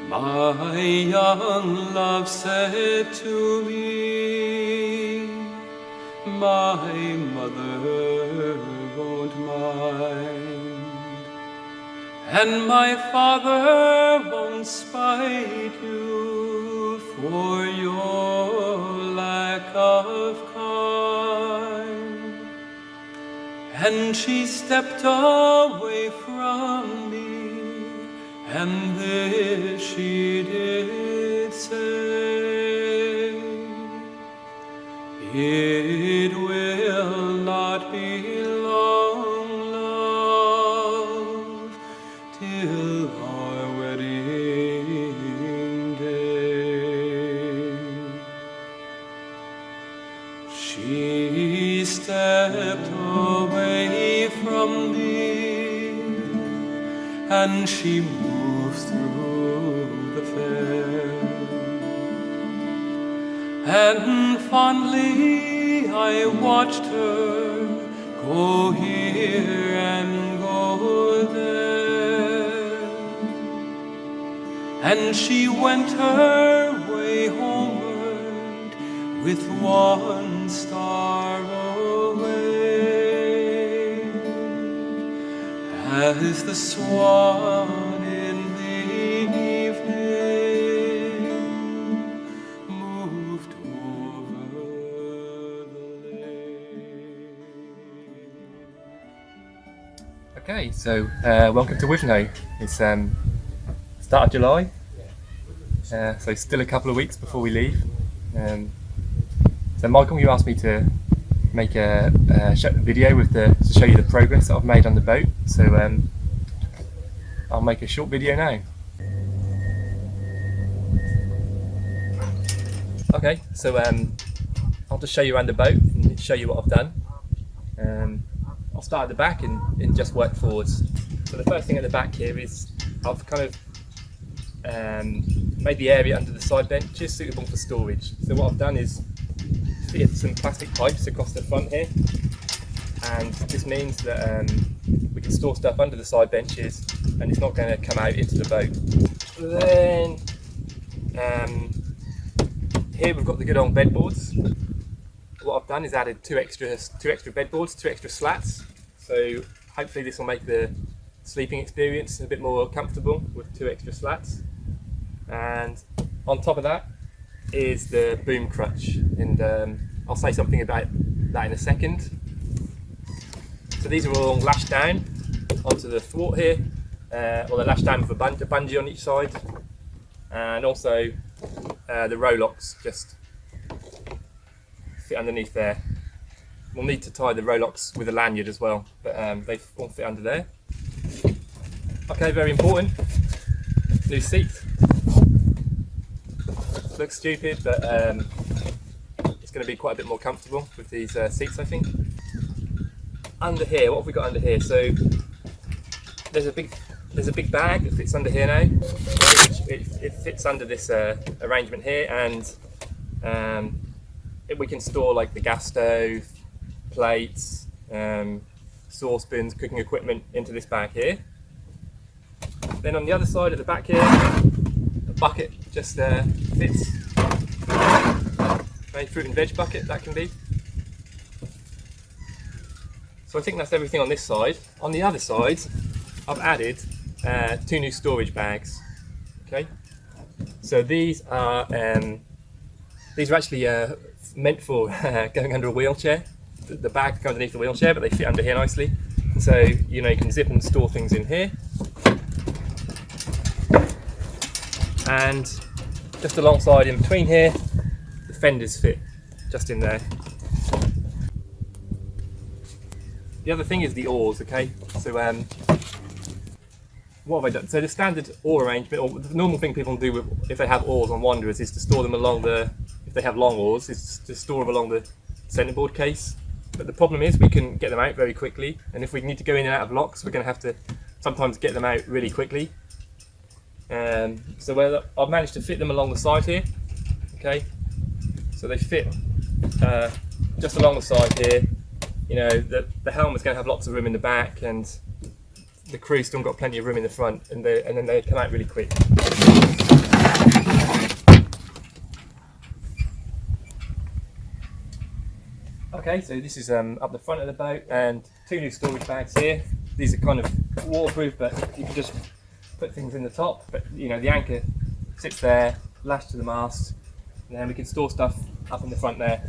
My young love said to me, my mother won't mind, and my father won't spite you for your lack of kind. And she stepped away from me, and this she did say, it will not be long, love, till our wedding day. She stepped away from me, and she moved through the fair, and fondly I watched her go here and go there, and she went her way homeward with one star away, as the swan in the evening moved over the lake. Okay, so welcome to Wivno. It's start of July, so still a couple of weeks before we leave. So Michael, you asked me to make a video to show you the progress that I've made on the boat. So I'll make a short video now. Okay, so I'll just show you around the boat and show you what I've done. I'll start at the back and just work forwards. So the first thing at the back here is I've kind of made the area under the side benches suitable for storage. So what I've done is fitted some plastic pipes across the front here, and this means that we can store stuff under the side benches and it's not going to come out into the boat. Then here we've got the good old bedboards. What I've done is added two extra bedboards, two extra slats, so hopefully this will make the sleeping experience a bit more comfortable with two extra slats. And on top of that is the boom crutch, and I'll say something about that in a second. So these are all lashed down onto the thwart here, or they're lashed down with a bungee on each side, and also the rowlocks just fit underneath there. We'll need to tie the rowlocks with a lanyard as well, but they won't fit under there. Okay, very important, new seat. Looks stupid, but it's going to be quite a bit more comfortable with these seats, I think. Under here, what have we got under here? So there's a big bag that fits under here now. It fits under this arrangement here, and we can store like the gas stove, plates, saucepans, cooking equipment into this bag here. Then on the other side at the back here, the bucket just fits. A fruit and veg bucket that can be. So I think that's everything on this side. On the other side, I've added two new storage bags. Okay, so these are actually meant for going under a wheelchair. The bags go underneath the wheelchair, but they fit under here nicely. And so you can zip and store things in here. And just alongside in between here, the fenders fit just in there. The other thing is the oars, okay? So what have I done? So the standard oar arrangement, or the normal thing people do if they have oars on Wanderers, is to store them along if they have long oars, is to store them along the centreboard case. But the problem is we can get them out very quickly, and if we need to go in and out of locks, we're going to have to sometimes get them out really quickly. So I've managed to fit them along the side here, okay? So they fit just along the side here. The helm is going to have lots of room in the back, and the crew's still got plenty of room in the front, and then they come out really quick. Okay, so this is up the front of the boat, and 2 new storage bags here. These are kind of waterproof, but you can just put things in the top. But you know, the anchor sits there, lashed to the mast, and then we can store stuff up in the front there.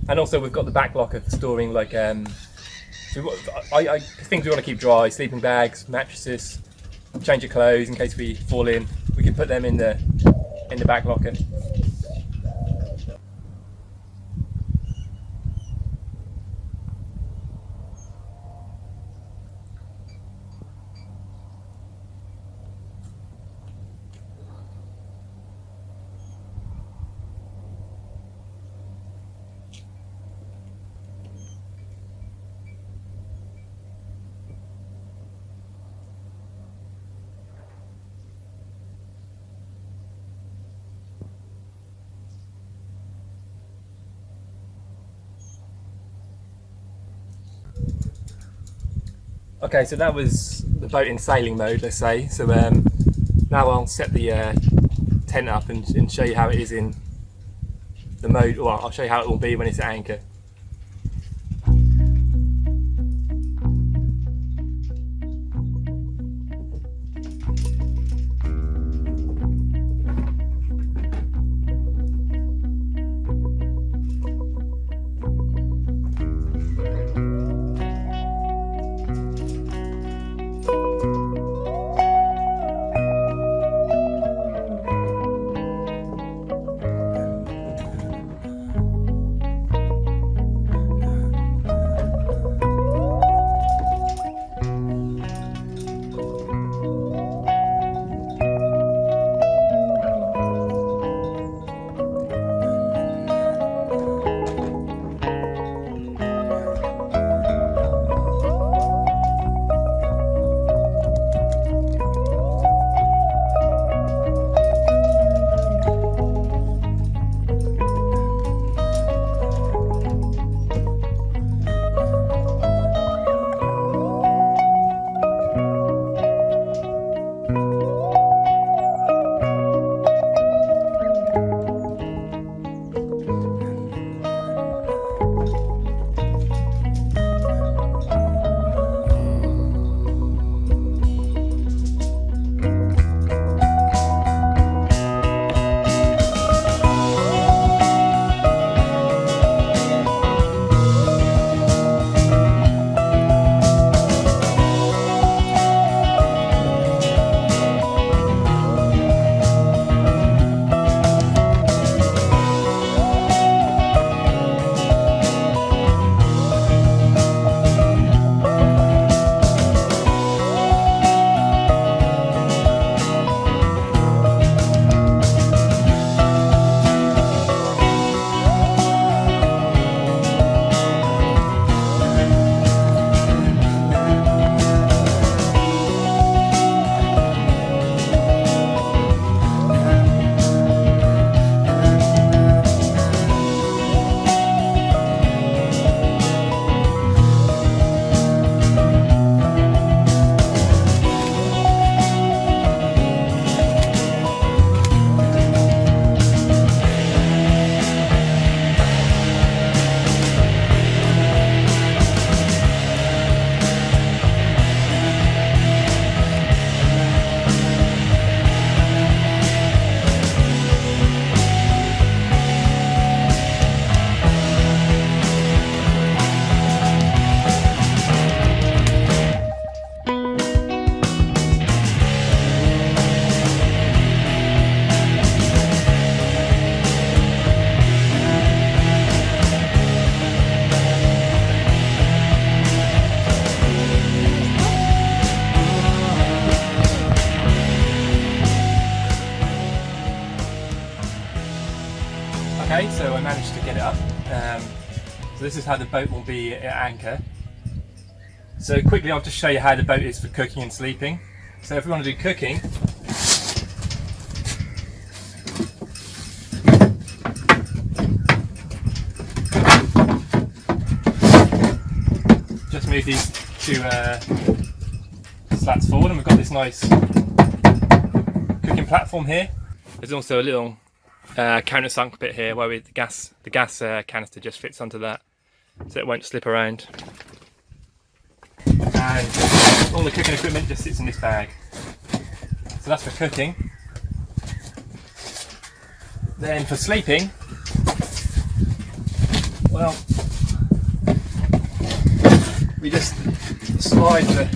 And also we've got the back locker for storing like things we want to keep dry, sleeping bags, mattresses, change of clothes in case we fall in. We can put them in the back locker. Okay, so that was the boat in sailing mode, let's say. So now I'll set the tent up and show you how it is in the mode, or I'll show you how it will be when it's at anchor. Okay, so I managed to get it up. So this is how the boat will be at anchor. So quickly I'll just show you how the boat is for cooking and sleeping. So if we want to do cooking, just move these 2 slats forward and we've got this nice cooking platform here. There's also a little countersunk bit here where the gas canister just fits onto that, so it won't slip around. And all the cooking equipment just sits in this bag. So that's for cooking. Then for sleeping, well, we just slide the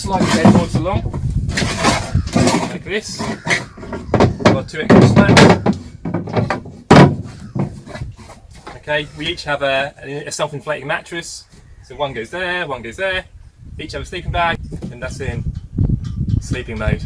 bedboards along like this. Got 2 extra slats. Okay, we each have a self-inflating mattress, so one goes there, one goes there. Each have a sleeping bag, and that's in sleeping mode.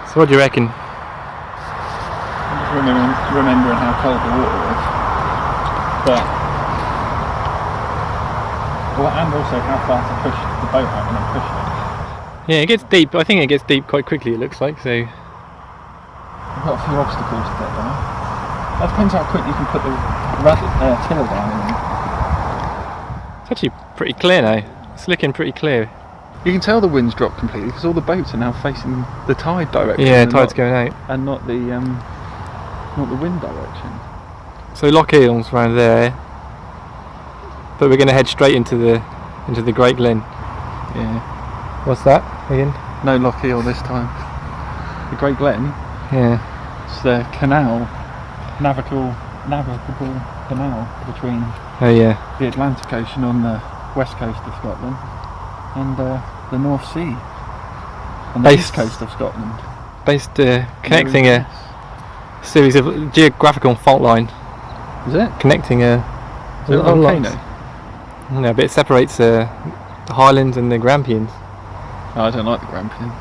So what do you reckon? I'm just remembering how cold the water was. But, well, and also how far to push the boat out when I'm pushing it. Yeah, it gets deep. I think it gets deep quite quickly, it looks like, so... I've got a few obstacles to get down. That depends how quick you can put the tiller down in. It's actually pretty clear now. It's looking pretty clear. You can tell the wind's dropped completely because all the boats are now facing the tide direction. Yeah, tide's going out. And not the wind direction. So Lochy's around there, but we're going to head straight into the Great Glen. Yeah. What's that again? No Lochy this time. The Great Glen. Yeah. It's the canal, navigable canal between the Atlantic Ocean on the west coast of Scotland and the North Sea on the east coast of Scotland. Based connecting a series of geographical fault line. Is it? Connecting a volcano? No, but it separates the Highlands and the Grampians. Oh, I don't like the Grampians.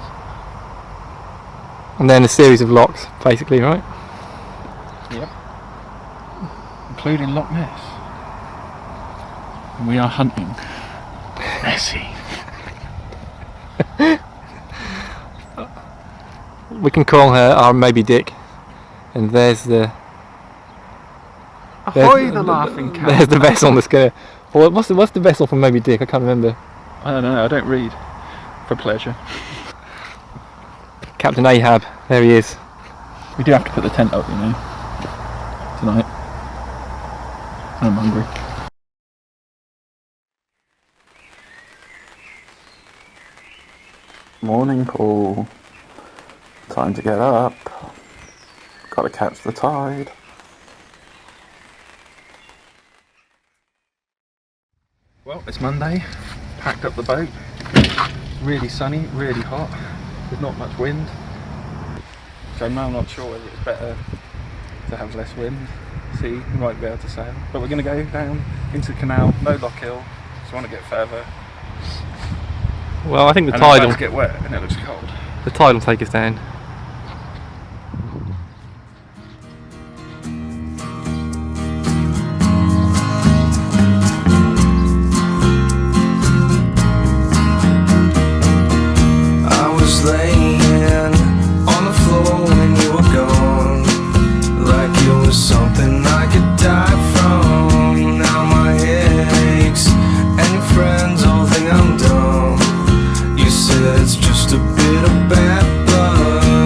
And then a series of lochs, basically, right? Yep. Including Loch Ness. And we are hunting Nessie. We can call her our Moby Dick. And there's the... Ahoy the laughing cat. There's the vessel on the schooner. Well, what's the vessel from Moby Dick? I can't remember. I don't know, I don't read. For pleasure. Captain Ahab, there he is. We do have to put the tent up, you know, tonight. I'm hungry. Morning, Paul. Time to get up. Gotta catch the tide. Well, it's Monday. Packed up the boat. Really sunny, really hot. There's not much wind. So now I'm not sure whether it's better to have less wind. See, we might be able to sail. But we're going to go down into the canal, no Loch Hill. So I want to get further. Well, I think the and tide will will get wet and it looks cold. The tide will take us down. I was laying on the floor when you were gone, like it was something I could die from. Now my head aches and your friends all think I'm dumb. You said it's just a bit of bad blood.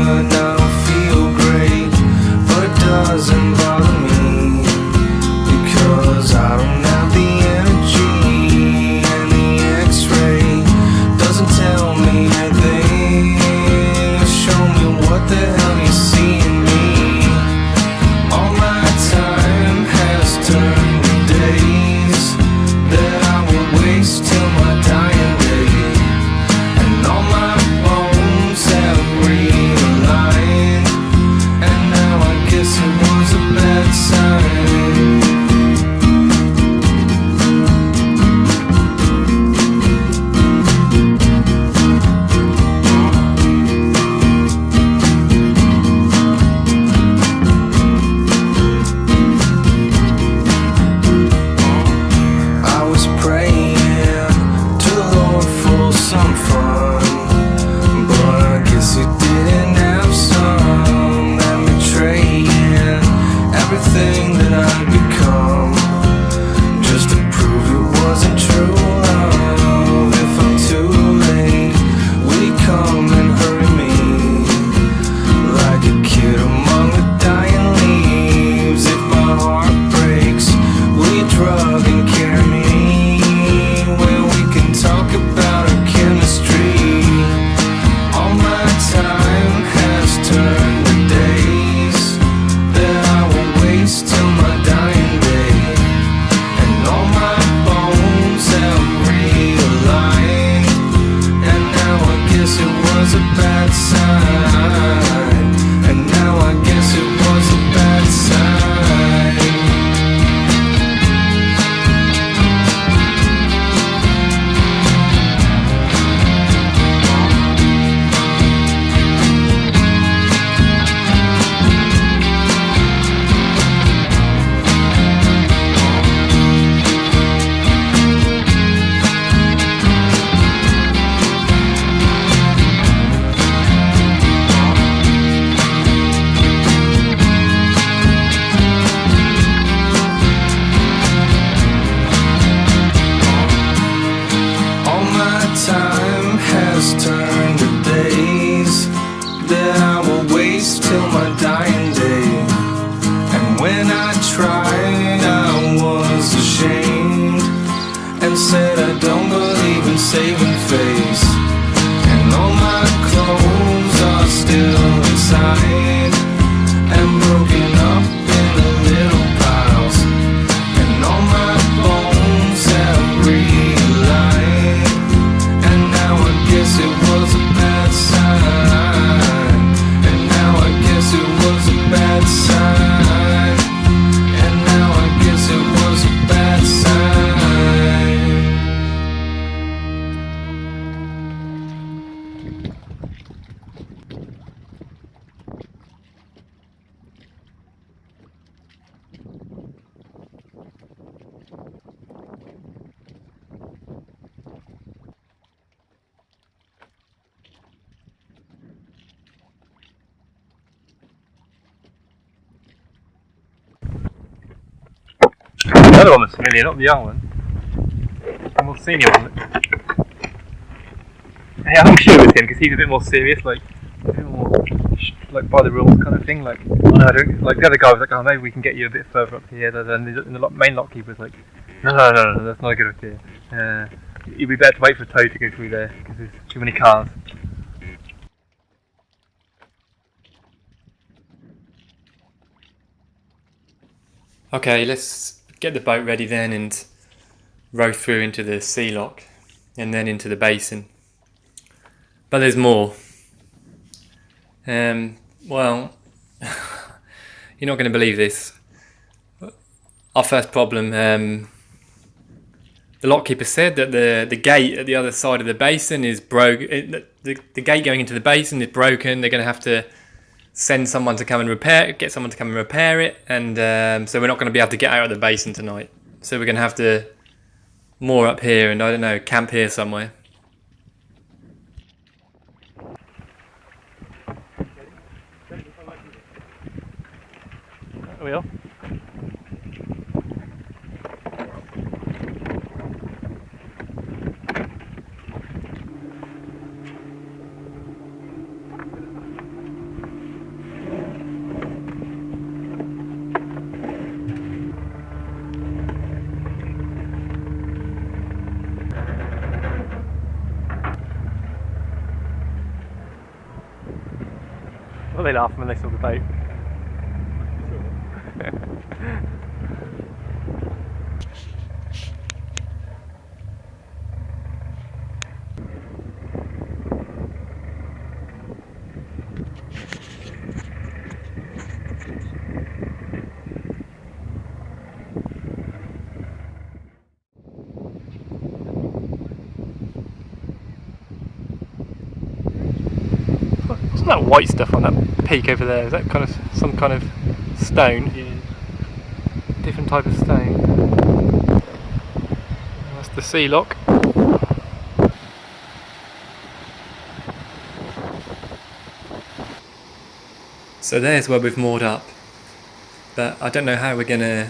still inside and broken up into little piles, and all my bones have realigned, and now I guess it was a bad sign, and now I guess it was a bad sign, and now I guess it was a bad sign. The other one was familiar, not the young one. The more senior one. Yeah, I'm sure it was him because he's a bit more serious, like a bit more like by the rules kind of thing. Like, I don't, like the other guy was like, oh, maybe we can get you a bit further up here. Then the main lock keeper was like, no, that's not a good idea. It'd be better to wait for a tow to go through there because there's too many cars. Okay, let's get the boat ready then and row through into the sea lock and then into the basin. But there's more. Well, you're not going to believe this. Our first problem, the lock keeper said that the gate at the other side of the basin is broken. The gate going into the basin is broken. They're going to have to send someone to come and get someone to come and repair it, and so we're not going to be able to get out of the basin tonight. So we're going to have to moor up here and, I don't know, camp here somewhere. Are we off? Well, they laughed when they saw the boat. What's that white stuff on that peak over there? Is that kind of some kind of stone? Yeah. Different type of stone. That's the sea lock. So there's where we've moored up, but I don't know how we're going to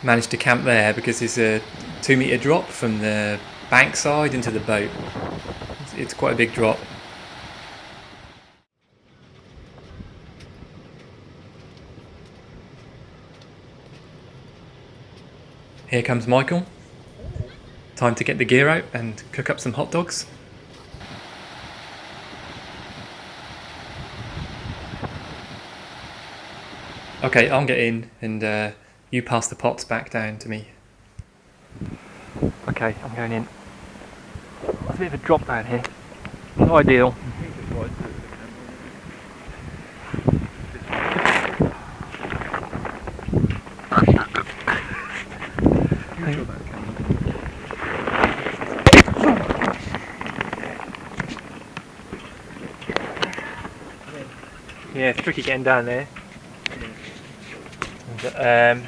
manage to camp there because it's a 2 metre drop from the bankside into the boat. It's quite a big drop. Here comes Michael. Time to get the gear out and cook up some hot dogs. Okay, I'll get in and you pass the pots back down to me. Okay, I'm going in. There's a bit of a drop down here. Not ideal. Yeah, it's tricky getting down there. And,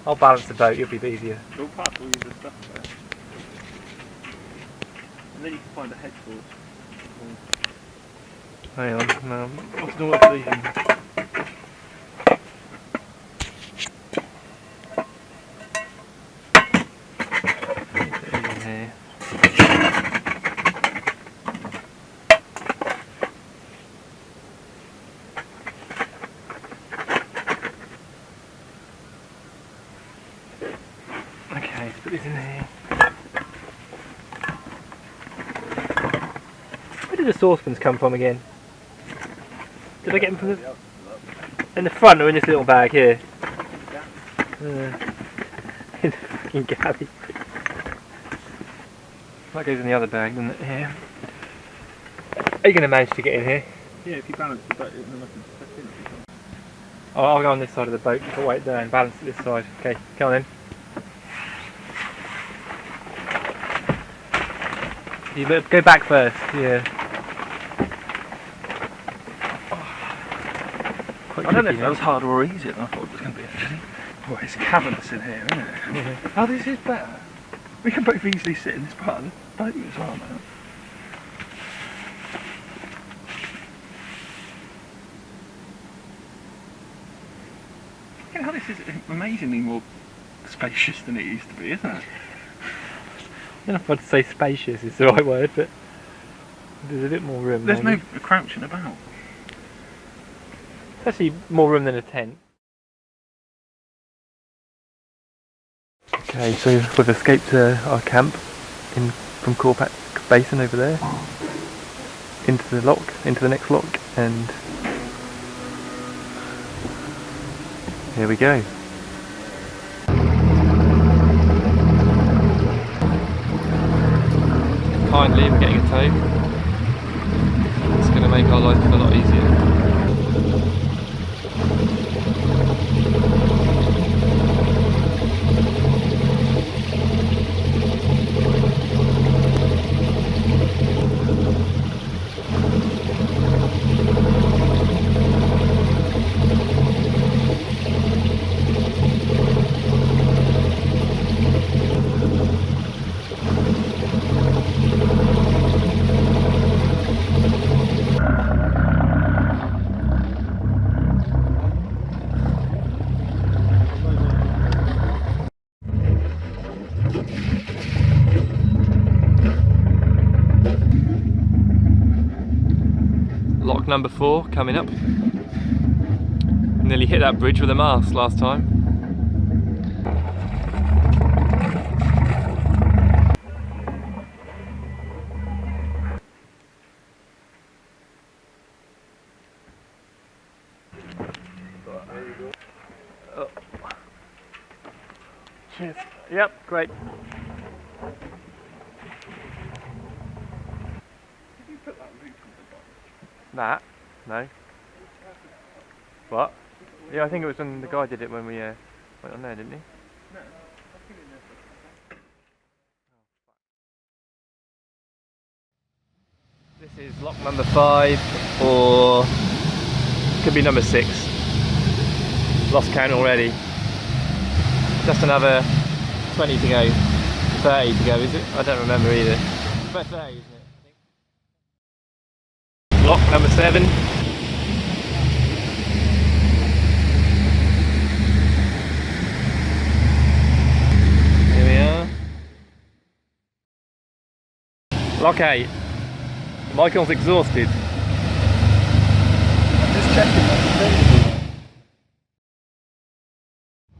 I'll balance the boat, it'll be a bit easier. Go past all your stuff there. And then you can find a head force. Hang on, no, what's the position? Okay, let's put this in here. Where did the saucepans come from again? Did I get him from in the front or in this little bag here? In the fucking galley. That goes in the other bag, doesn't it? Here. Are you going to manage to get in here? Yeah, if you balance the boat, then I can step in. Oh, I'll go on this side of the boat, put weight there and balance it this side. Okay, come on then. You go back first, yeah. I don't know if that was harder or easier than I thought it was going to be actually. Oh, it's cavernous in here, isn't it? Yeah. Oh, this is better. We can both easily sit in this part of the boat as well now. You know, this is amazingly more spacious than it used to be, isn't it? I don't know if I'd say spacious is the right word, but there's a bit more room. There's maybe. no crouching about. It's actually more room than a tent. Okay, so we've escaped our camp from Corpac Basin over there into the loch, into the next loch, and here we go. Finally, we're getting a tow. It's going to make our life a lot easier. Loch number 4 coming up. Nearly hit that bridge with a mast last time. Oh. Cheers. Yep, great. That? No. What? Yeah, I think it was when the guy did it when we went on there, didn't he? No. This is lock number 5 or could be number 6. Lost count already. Just another 20 to go. 30 to go, is it? I don't remember either. It's about 30, isn't it? Lock number 7. Here we are. Lock 8. Michael's exhausted. Just checking.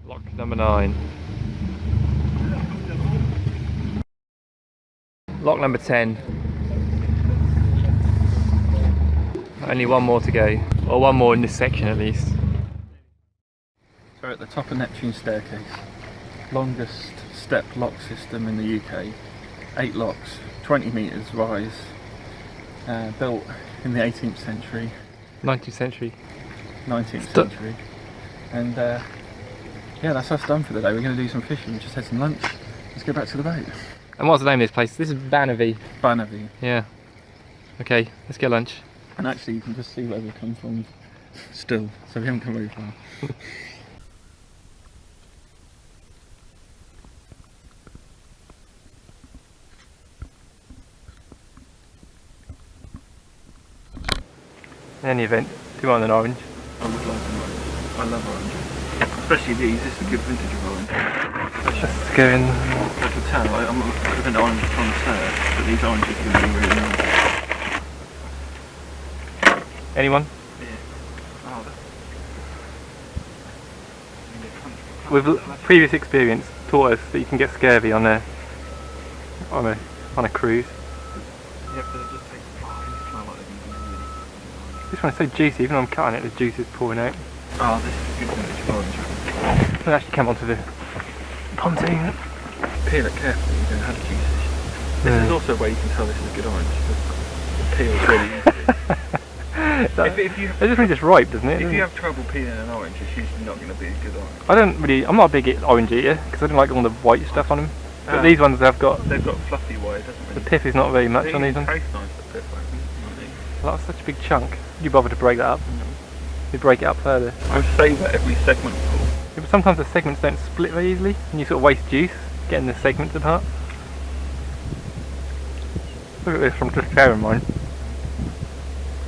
Lock number 9. Lock number 10. Only one more to go, or one more in this section at least. So we're at the top of Neptune staircase, longest step lock system in the UK. 8 locks, 20 metres rise, built in the 18th century. 19th century. 19th century. And yeah, that's us done for the day. We're going to do some fishing, just had some lunch. Let's go back to the boat. And what's the name of this place? This is Banavie. Banavie. Yeah. Okay, let's get lunch. And actually you can just see where we've come from still, so we haven't come very far. In any event, do you want an orange? I would like an orange. I love oranges. Especially these, this is a good vintage of orange. Let's just go in. I can tell, I'm a bit of an orange connoisseur, but these oranges are going to be really nice. Anyone? Yeah. Oh, With previous experience taught us that you can get scurvy on a cruise. yeah, but it just takes time. It's kind of like This one's so juicy, even though I'm cutting it, the juice is pouring out. Oh, this is good vintage orange. Let's actually come onto the pontoon. Peel it carefully, you don't have juices. This is also where you can tell this is a good orange. The peel's really easy. It's just really just ripe, doesn't it? If you have trouble peeling an orange, it's usually not going to be a good orange. I'm not a big orange eater, because I don't like all the white stuff on them. But these ones they've got fluffy white, doesn't it? The pith is not very much on these ones. Tastes nice, the pith, I think. Well, that's such a big chunk. You bother to break that up? You break it up further. I would save that every segment full. Yeah, but sometimes the segments don't split very easily, and you sort of waste juice getting the segments apart. Look at this from just sharing mine.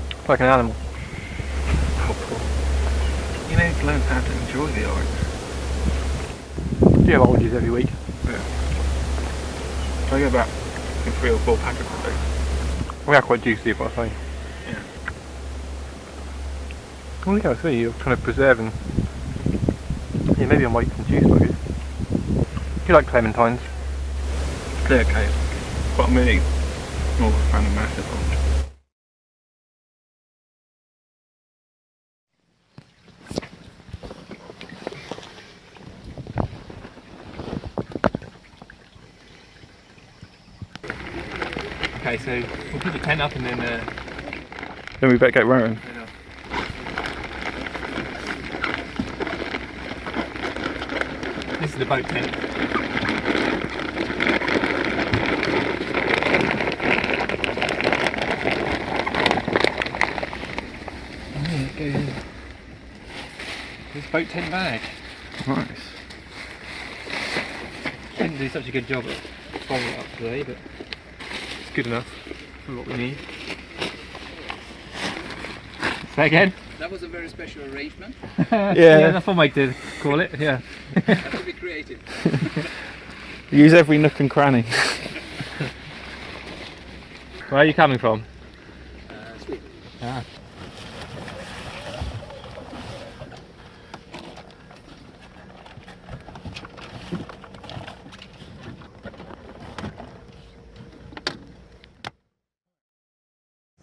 It's like an animal. Oh, poor. You know, you've learned how to enjoy the orange. You have oranges every week. Yeah. I get about 3 or 4 packets a day. We are quite juicy, but I say. Yeah. Oh yeah, I see, you're trying to preserve and... Yeah, maybe I might eat some juice buggers. Do you like clementines? They're okay. But I'm really more of a fan of massive orange. Okay, so we'll put the tent up and then... Then we better get rowing. This is the boat tent. And then it goes in this boat tent bag. Nice. Didn't do such a good job at folding it up today, but it's good enough for what we need. Say again? That was a very special arrangement. Yeah, that's what I did call it, yeah. That would be creative. Use every nook and cranny. Where are you coming from? Sweden. Ah.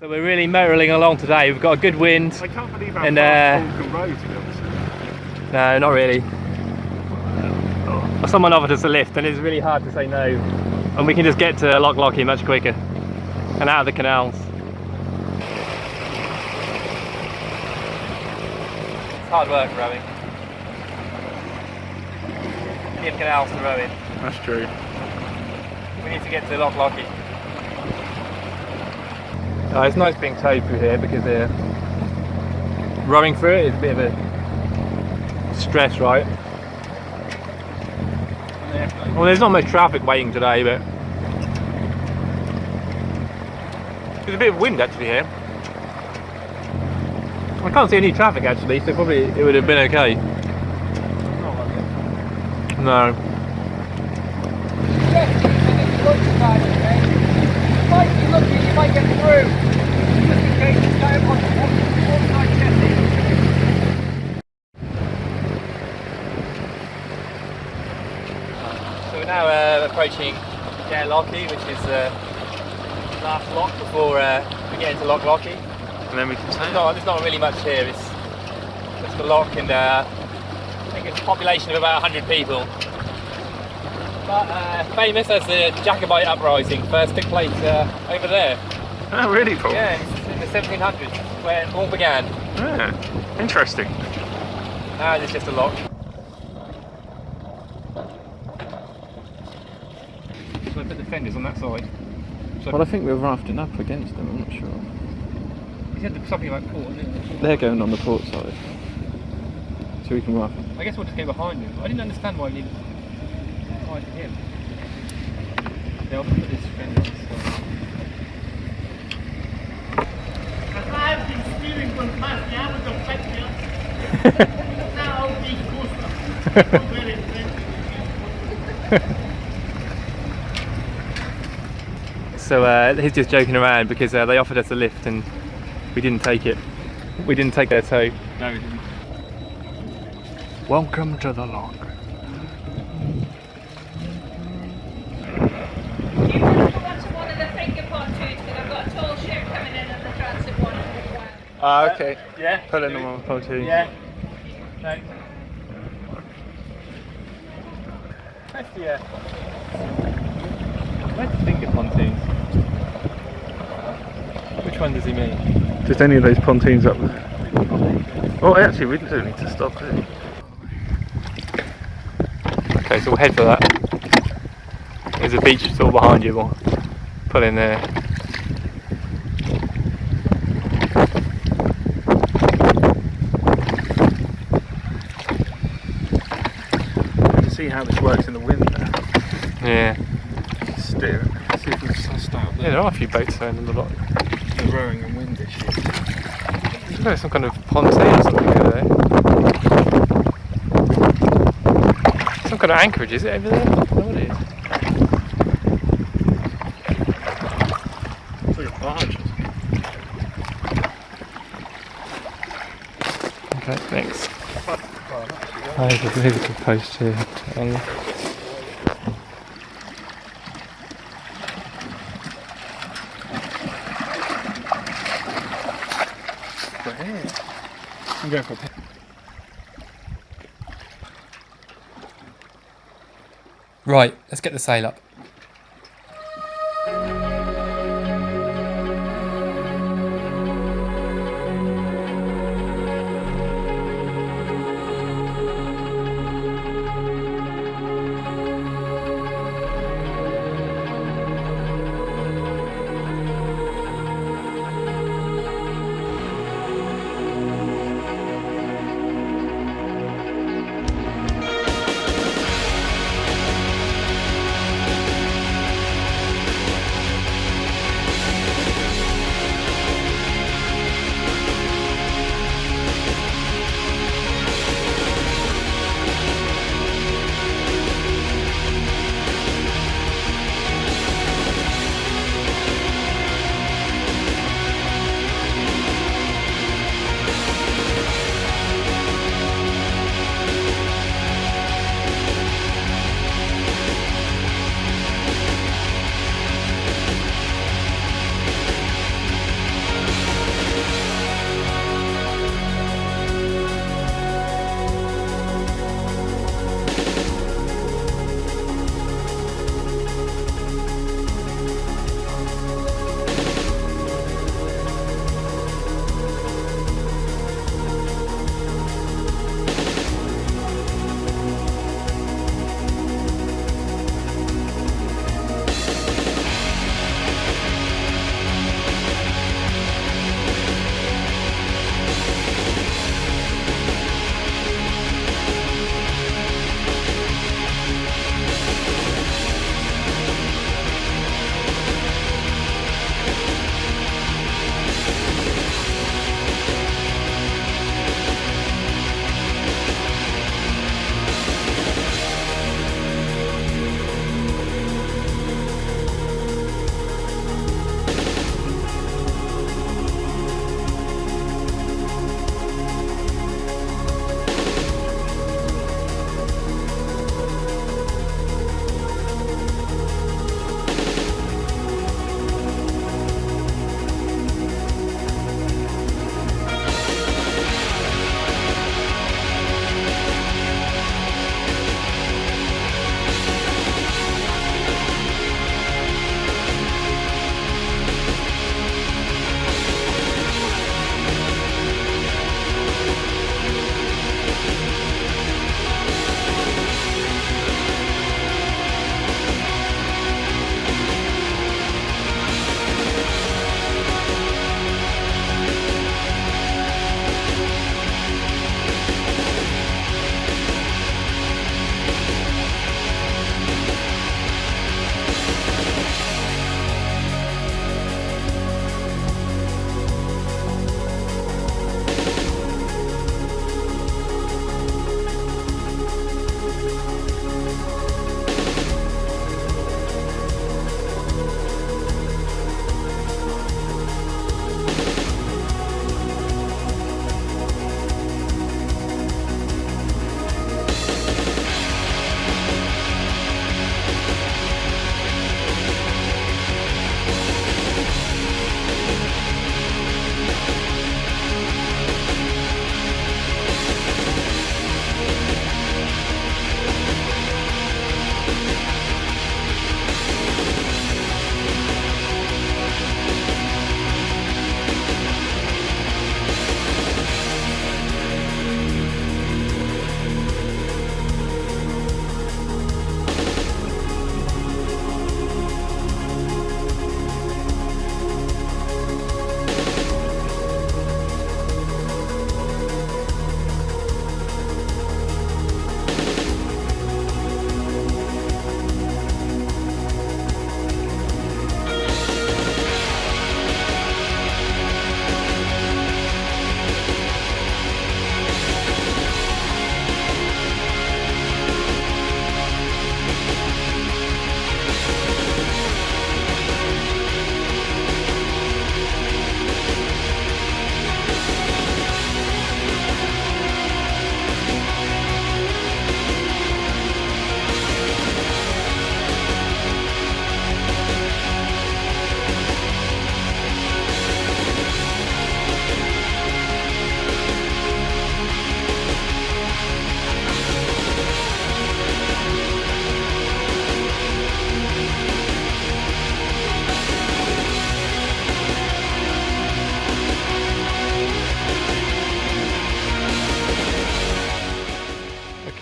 So we're really motoring along today. We've got a good wind. I can't believe how And, fast Paul can row, to be honest. No, not really. Well, someone offered us a lift and it's really hard to say no. And we can just get to Lochy much quicker and out of the canals. It's hard work rowing. We need canals to row in. That's true. We need to get to Lochy. It's nice being towed through here because rowing through it is a bit of a stress, right? Well, there's not much traffic waiting today, but there's a bit of wind actually here. I can't see any traffic actually, so probably it would have been okay. No. You might be lucky, you might get through. Just in case it's down on the side jetty. So we're now approaching Lochy, which is the last lock before we get into Lochy. And then we can sail. No, there's not really much here. It's just the lock and I think it's a population of about 100 people. But famous as the Jacobite uprising first took place over there. Oh, really, Paul? Yeah, in the 1700s, where it all began. Yeah, interesting. Now it's just a lock. So I put the fenders on that side. So Well, I think we're rafting up against them, I'm not sure. you said something about port, isn't it? They're going on the port side. So we can raft. I guess we'll just go behind him. I didn't understand why we needed behind him. Yeah, I'll put this fender on the side. I've been steering from past the hours of Petfield. Now all these coasters. Very expensive. So he's just joking around because they offered us a lift and we didn't take it. We didn't take their tow. No, we didn't. Welcome to the Loch. You want to go on to one of the finger pontoons because I've got a tall ship coming in and the transit one as well. Ah, okay. Yeah. Pulling them on pontoon. Yeah. Thanks. Where's the finger pontoons? Which one does he mean? Just any of those pontoons up there. Oh, actually, we don't need to stop, do we? Okay, so we'll head for that. There's a beach sort of behind you, we'll pull in there. You can see how this works in the wind there. Yeah. Steer it. See if we've sussed out Yeah, there are a few boats around in the Loch. the rowing and wind issues. There's some kind of pontoon or something over there. Some kind of anchorage, is it over there? I don't know what it is. It's like a barge. Okay, thanks. There's a little post here. I'm going for a pin. Right, let's get the sail up.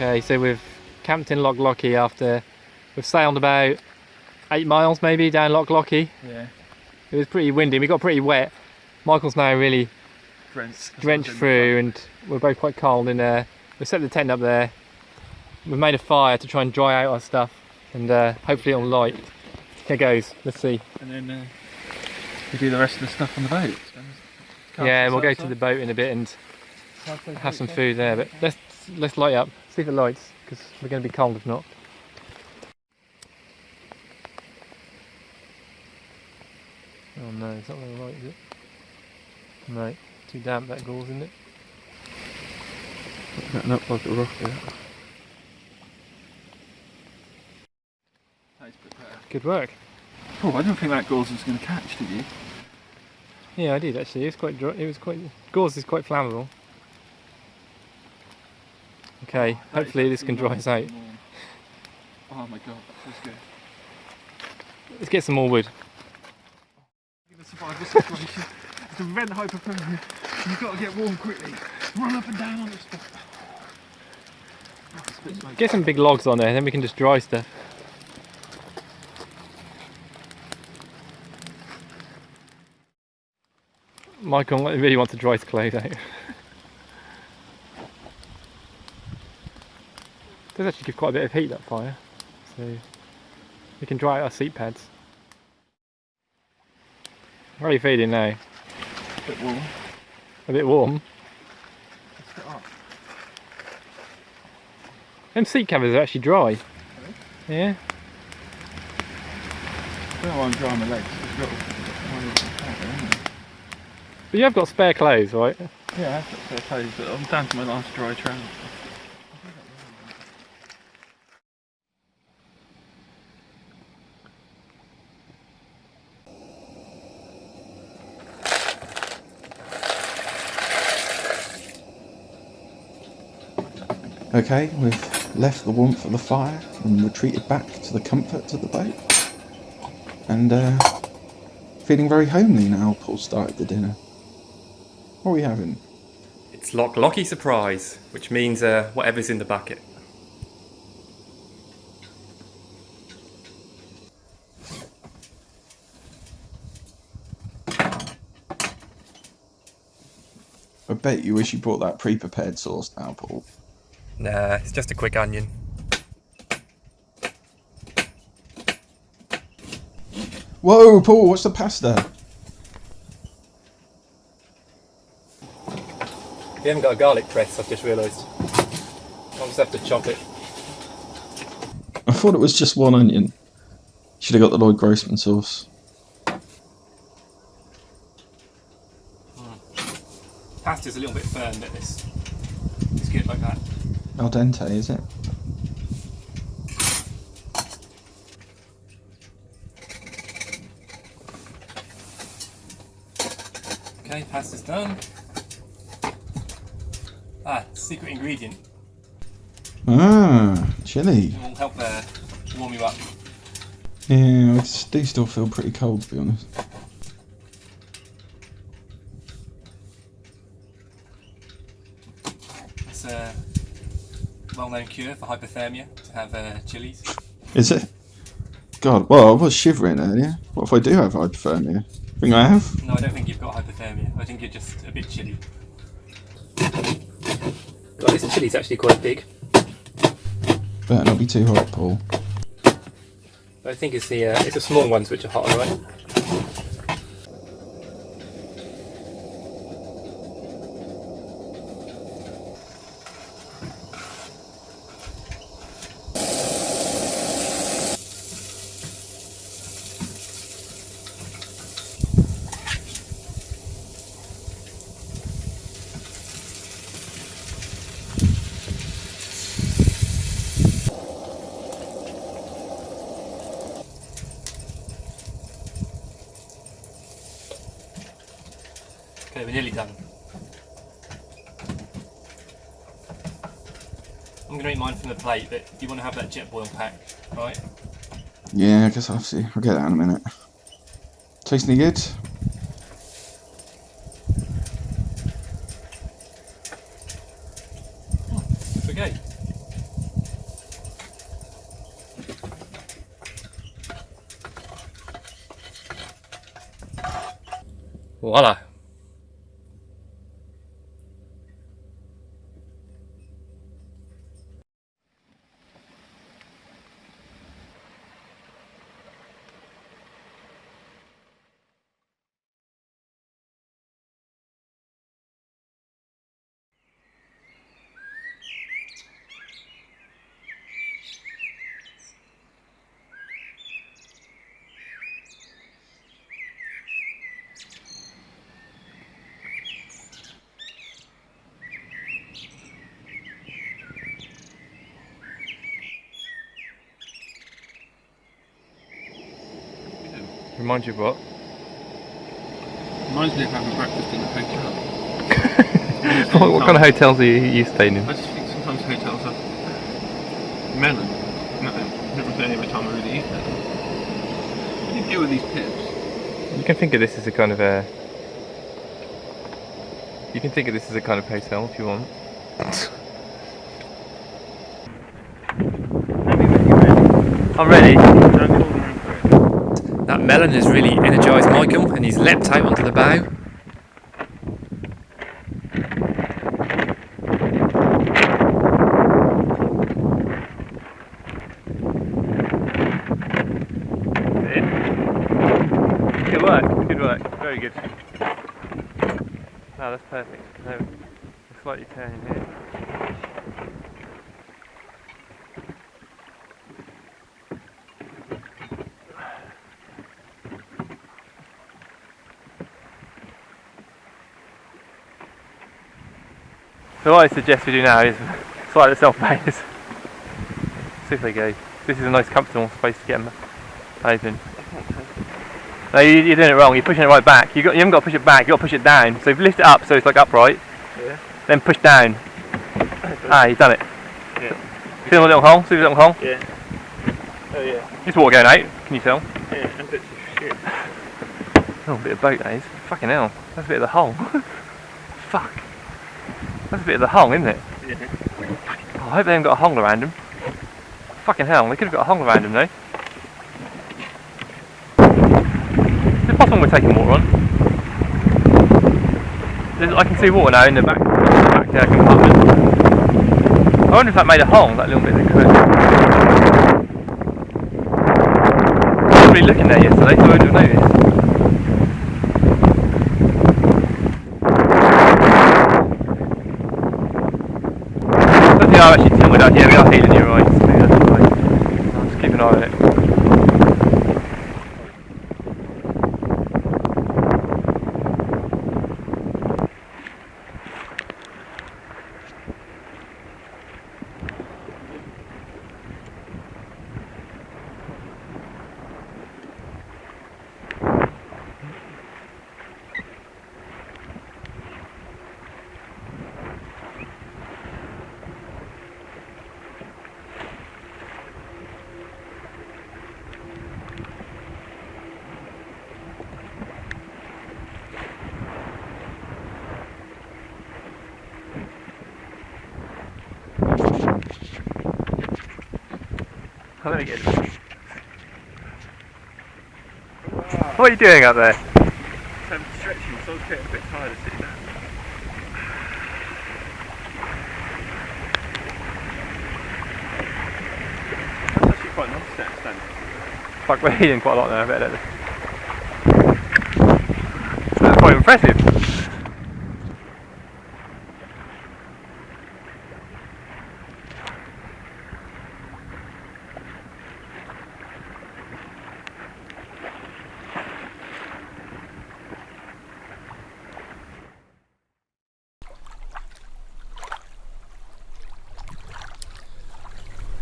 Okay, so we've camped in Loch Lochy after we've sailed about 8 miles maybe down Loch Lochy. Yeah. It was pretty windy, we got pretty wet. Michael's now really drenched through and we're both quite cold, and we've set the tent up there. We've made a fire to try and dry out our stuff, and hopefully it'll light. Here goes, let's see. And then we do the rest of the stuff on the boat. Yeah, we'll go to the boat in a bit and have some food there, but let's light up, see if it lights, because we're going to be cold if not. Oh no, it's not going to light, is it? No, too damp that gauze, isn't it? Getting up like a rocket. Good work. Oh, I didn't think that gauze was going to catch, did you? Yeah, I did actually. It was quite dry. Gauze is quite flammable. Okay, hopefully this can dry us out. Oh my god, that's good. Let's get some more wood. To survive this situation, to prevent hypothermia, you've got to get warm quickly. Run up and down on the spot. Get some big logs on there, then we can just dry stuff. Michael really wants to dry his clothes out. Does actually give quite a bit of heat, that fire, so we can dry out our seat pads. How are you feeling now? A bit warm. A bit warm? Let's get up. Them seat covers are actually dry. Really? Yeah. I don't know why I'm drying my legs. But you have got spare clothes, right? Yeah, I've got spare clothes, but I'm down to my last dry trousers. Okay, we've left the warmth of the fire and retreated back to the comforts of the boat. And feeling very homely now Paul started the dinner. What are we having? It's Loch Lochy surprise, which means whatever's in the bucket. I bet you wish you brought that pre-prepared sauce now, Paul. Nah, it's just a quick onion. Whoa, Paul, what's the pasta? We haven't got a garlic press, I've just realised. I'll just have to chop it. I thought it was just one onion. Should have got the Lloyd Grossman sauce. Pasta's a little bit firm, but it's good like that. Al dente, is it? Okay, pasta's done. Ah, secret ingredient. Ah, chili. It will help warm you up. Yeah, I do still feel pretty cold, to be honest. It's a well-known cure for hypothermia to have chilies. Is it? God, well, I was shivering earlier. What if I do have hypothermia? Think I have? No, I don't think you've got hypothermia. I think you're just a bit chilly. God, this chili's actually quite big. Better not be too hot, Paul. I think it's the small ones which are hotter, right? Okay, we're nearly done. I'm going to eat mine from the plate, but you want to have that jet boil pack, right? Yeah, I guess I'll have to. I'll get that in a minute. Tastes any good? It's okay. Voila. Remind you of what? Reminds me of having breakfast in a hotel. What kind of hotels are you staying in? I just think sometimes hotels have melon. No, never been any other time I really eat melon. What do you do with these pips? You can think of this as a kind of a... You can think of this as a kind of hotel if you want. I'm ready. That melon has really energised Michael and he's leapt out onto the bow. Good work, very good. Oh, that's perfect. No, slightly turning here. So what I suggest we do now is slide the self-bays. See if they go. This is a nice comfortable space to get them open. No, you're doing it wrong, you're pushing it right back. You haven't got to push it back, you've got to push it down. So if you lift it up so it's like upright, yeah. Then push down. Ah, you've done it. Yeah. See the little hole? See the little hole? Yeah. Oh yeah. There's water going out, can you tell? Yeah, and bits of shit. Oh, a bit of boat that is. Fucking hell, that's a bit of the hull. Fuck. That's a bit of the hull, isn't it? Yeah. Oh, I hope they haven't got a hull around them. Fucking hell, they could have got a hull around them though. Is it possible we're taking water on? I can see water now in the back compartment. I wonder if that made a hole, that little bit that could. I wasn't really looking there yesterday, so I wouldn't have noticed. I don't think I've actually tilted out here, we are healing you right, so maybe that's right. I'll just keep an eye on it. Let me get it. What are you doing up there? I'm stretching, so I was getting a bit tired of sitting down. That's actually quite nice stand. Fuck, we're healing quite a lot now, I bet. That's quite impressive.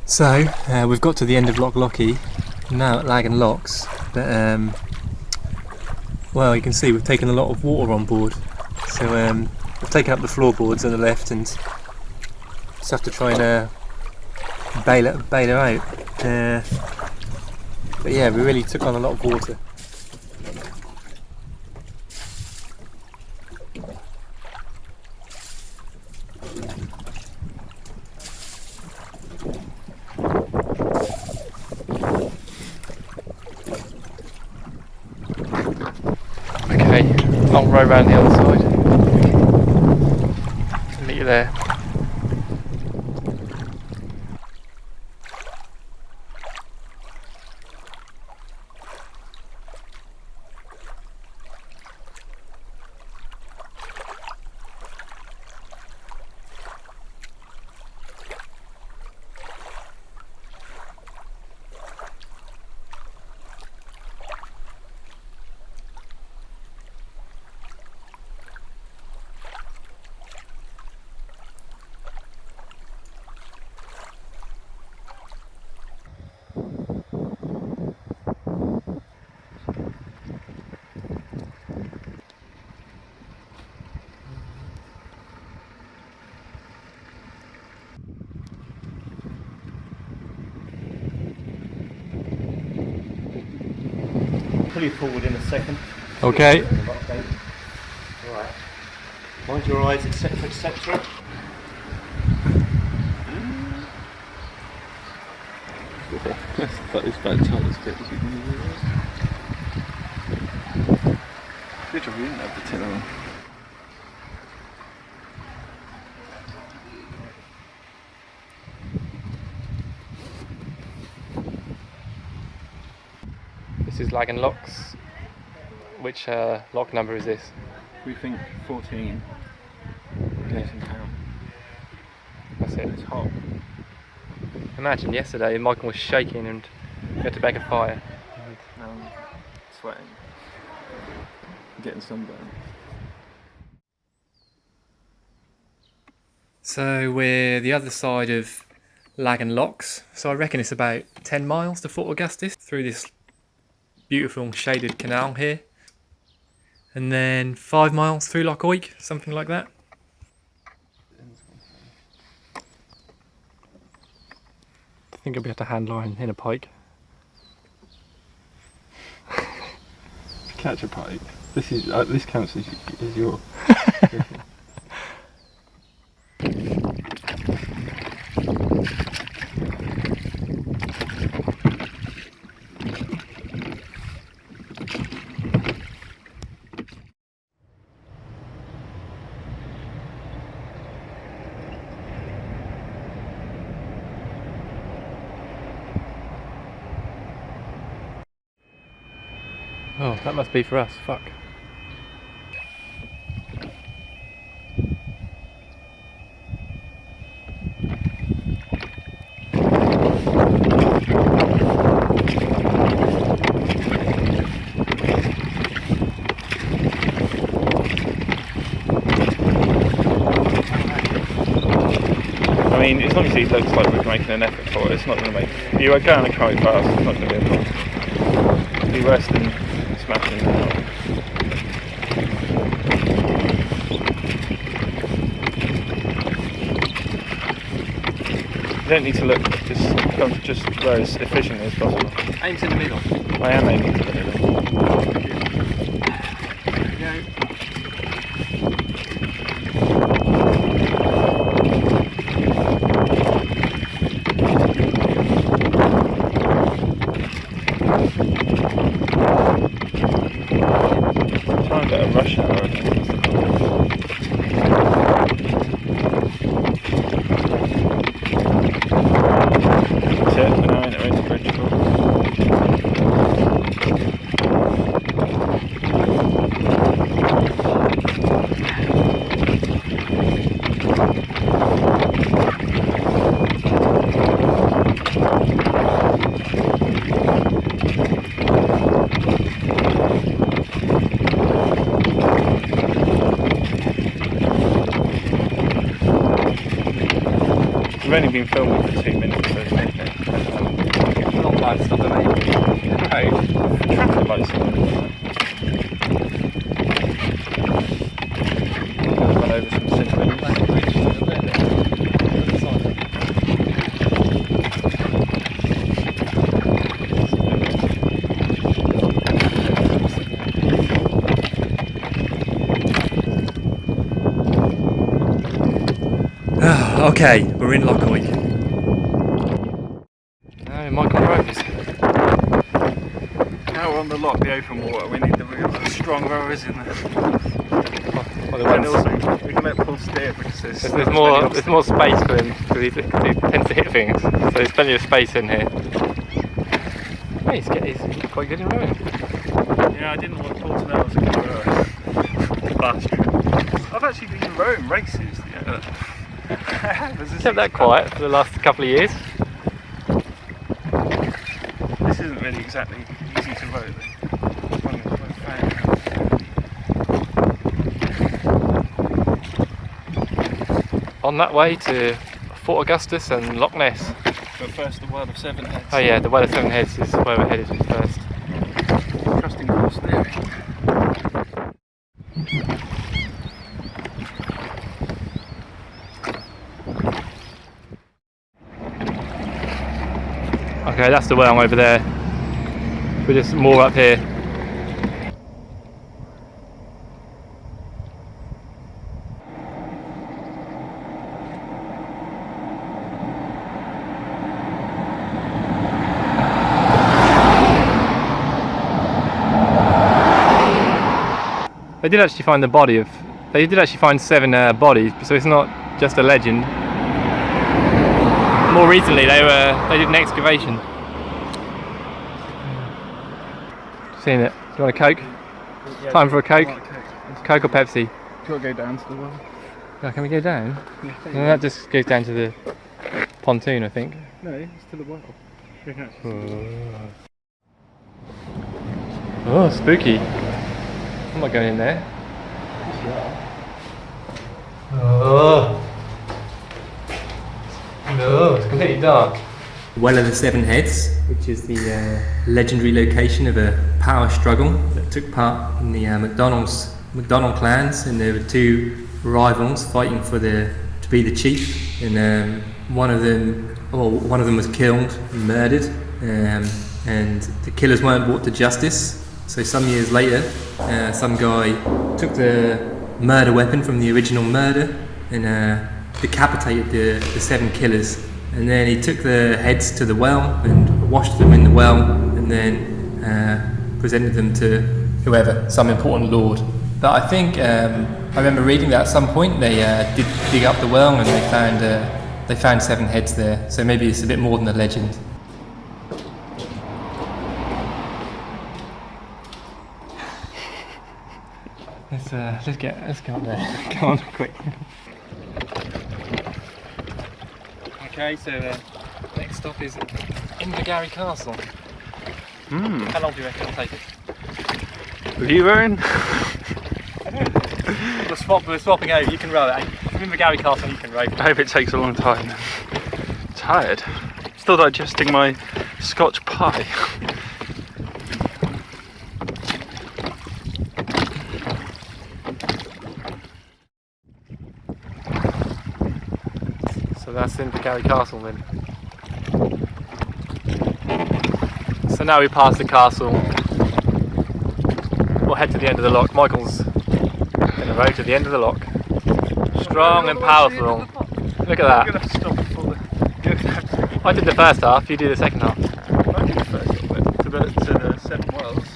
So, we've got to the end of Loch Lochy, now at Lag and Lochs, but well, you can see we've taken a lot of water on board. So we've taken up the floorboards on the left and just have to try and bail her out. But yeah, we really took on a lot of water. Okay, long row round the other side. I'll meet you there. Pull you forward in a second. Okay. Right. Mind your eyes, etc., etc. That is about tight as fit as you can do. Good job you didn't have the tiller on. This is Loch's. Which lock number is this? We think 14. Neptune. That's it. It's hot. Imagine yesterday Michael was shaking and we had to make a fire. Now I'm sweating. I'm getting sunburned. So we're the other side of Loch's. So I reckon it's about 10 miles to Fort Augustus through this beautiful shaded canal here. And then 5 miles through Lochy, something like that. I think I'll be able to hand line in a pike. Catch a pike. This counts as your. Oh, that must be for us, fuck. I mean, as long as he looks like we're making an effort for it, it's not going to make. You are going quite fast, it's not going to be a problem. It'd be worse than smashing it out. You don't need to look, just go as efficiently as possible. Aim to the middle. I am aiming to the middle. Try and get a rush hour again. That's it, we're now entering Bridgeport. We've only been filming for 2 minutes, so it's okay. Long light stop at Traffic lights are on. Run over some siblings. Okay, we're in Lochy. Now Michael Rose. Now on the loch, the open water, we need the real strong rowers in there. Well, And also, we can let Paul steer because there's more space for him because he tends to hit things. So there's plenty of space in here. Oh, he's quite good in rowing. Yeah, I didn't want Paul to know I was a good rower. Bastard. I've actually been rowing races. Yeah. Kept that quiet for the last couple of years. This isn't really exactly easy to row though. On that way to Fort Augustus and Loch Ness. But first, the Well of Seven Heads. Oh yeah, the Well of Seven Heads is where we're headed first. Trusting Paul steering. Okay, that's the well over there. We're just more up here. They did actually find they did actually find 7 bodies, so it's not just a legend. More recently, they did an excavation. Seen it? Do you want a Coke? Yeah, Time for a Coke? Coke. Coke or Pepsi? Got to go down to the well. Oh, can we go down? Yeah, No, that just goes down to the pontoon, I think. No, it's to the well. Oh, spooky. I'm not going in there. Oh. No, it's completely dark. Well of the Seven Heads, which is the legendary location of a power struggle that took part in the MacDonald clans, and there were 2 rivals fighting to be the chief, and one of them was killed and murdered, and the killers weren't brought to justice. So some years later, some guy took the murder weapon from the original murder and decapitated the 7 killers. And then he took the heads to the well and washed them in the well, and then presented them to whoever, some important lord. But I think I remember reading that at some point they did dig up the well and they found 7 heads there. So maybe it's a bit more than a legend. Let's go up there. Come on, quick. Okay, so next stop is Invergary Castle. How long do you reckon it'll take us? Are you rowing? We're swapping over. You can row it. From Invergary Castle, you can row. I hope it takes a long time. I'm tired. Still digesting my Scotch pie. So that's Invergary Castle then. So now we pass the castle. We'll head to the end of the loch. Michael's going to row to the end of the loch. Strong and powerful. Look at that. I did the first half, you do the second half. I did the first half, went to the 7 wells.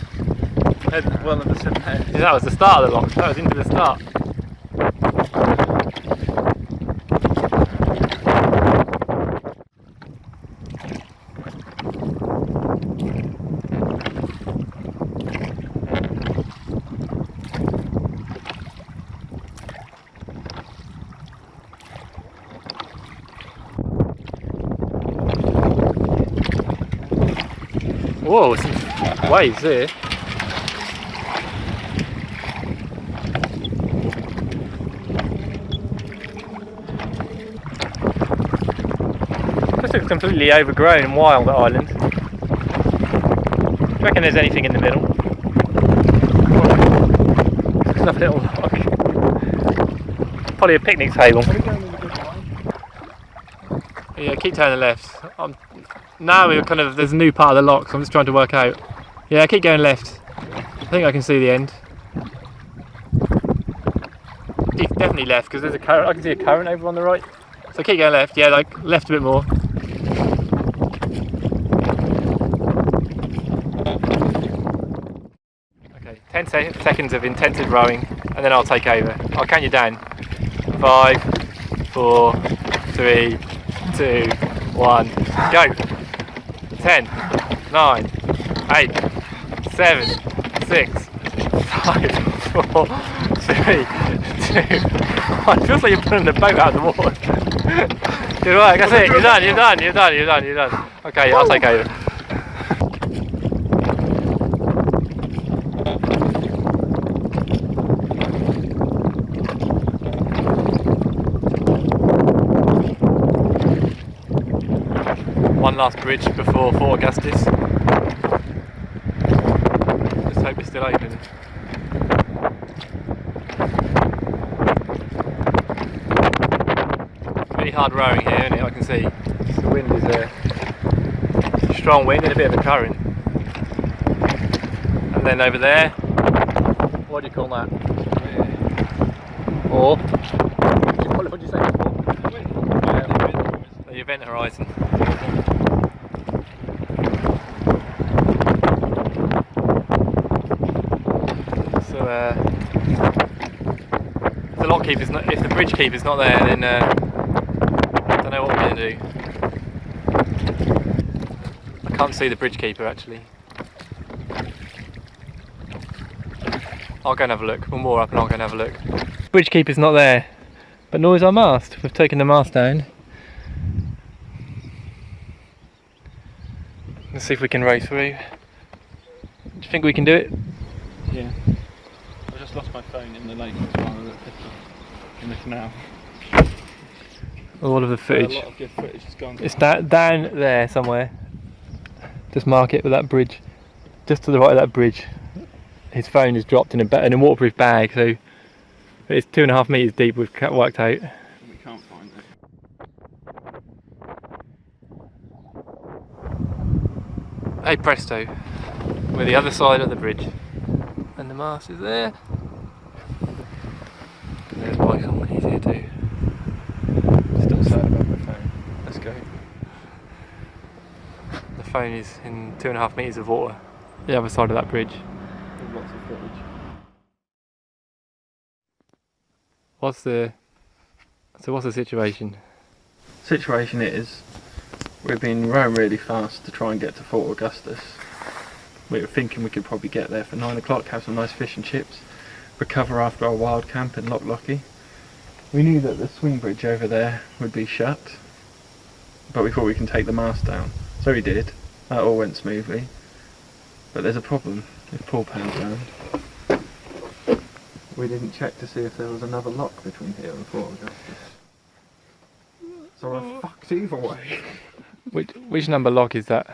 Head well of the 7 heads. Yeah, that was the start of the loch. That was into the start. Whoa, some waves there. This looks completely overgrown and wild, that island. Do you reckon there's anything in the middle? There's another little rock. Probably a picnic table. Yeah, keep turning left. Now we're there's a new part of the loch, so I'm just trying to work out. Yeah, keep going left. I think I can see the end. Definitely left, because there's a current. I can see a current over on the right. So keep going left. Yeah, like left a bit more. 10 seconds of intensive rowing, and then I'll take over. I'll count you down. 5, 4, 3, 2, 1, go! 10, 9, 8, 7, 6, 5, 4, 3, 2, 1. It feels like you're pulling the boat out of the water. Good work, that's it, you're done. Okay, I'll take over. One last bridge before Fort Augustus. Just hope it's still open. Really hard rowing here, isn't it? I can see the wind is a strong wind and a bit of a current. And then over there, what do you call that? Or what did you say before? The event horizon. So if the bridge keeper's not there, then I don't know what we're going to do. I can't see the bridge keeper actually. I'll go and have a look. We'll moor up and I'll go and have a look. Bridge keeper's not there, but nor is our mast. We've taken the mast down. Let's see if we can row through. Do you think we can do it? Yeah. I just lost my phone in the lake as well, in the canal. All of the footage. A lot of good footage has gone. It's down there somewhere. Just mark it with that bridge. Just to the right of that bridge. His phone is dropped in a waterproof bag, so it's 2.5 metres deep. We've worked out. We can't find it. Hey presto, we're the other side of the bridge, and the mast is there. And there's Michael, he's here too. Still sad about my phone. Let's go. The phone is in 2.5 metres of water, the other side of that bridge. There's lots of footage. What's the situation? Situation is, we've been rowing really fast to try and get to Fort Augustus. We were thinking we could probably get there for 9 o'clock, have some nice fish and chips, recover after our wild camp in Lochy. We knew that the swing bridge over there would be shut, but we thought we can take the mast down. So we did. That all went smoothly. But there's a problem if Paul pans round. We didn't check to see if there was another lock between here and Fort Augustus. So we're fucked either way. Which number lock is that?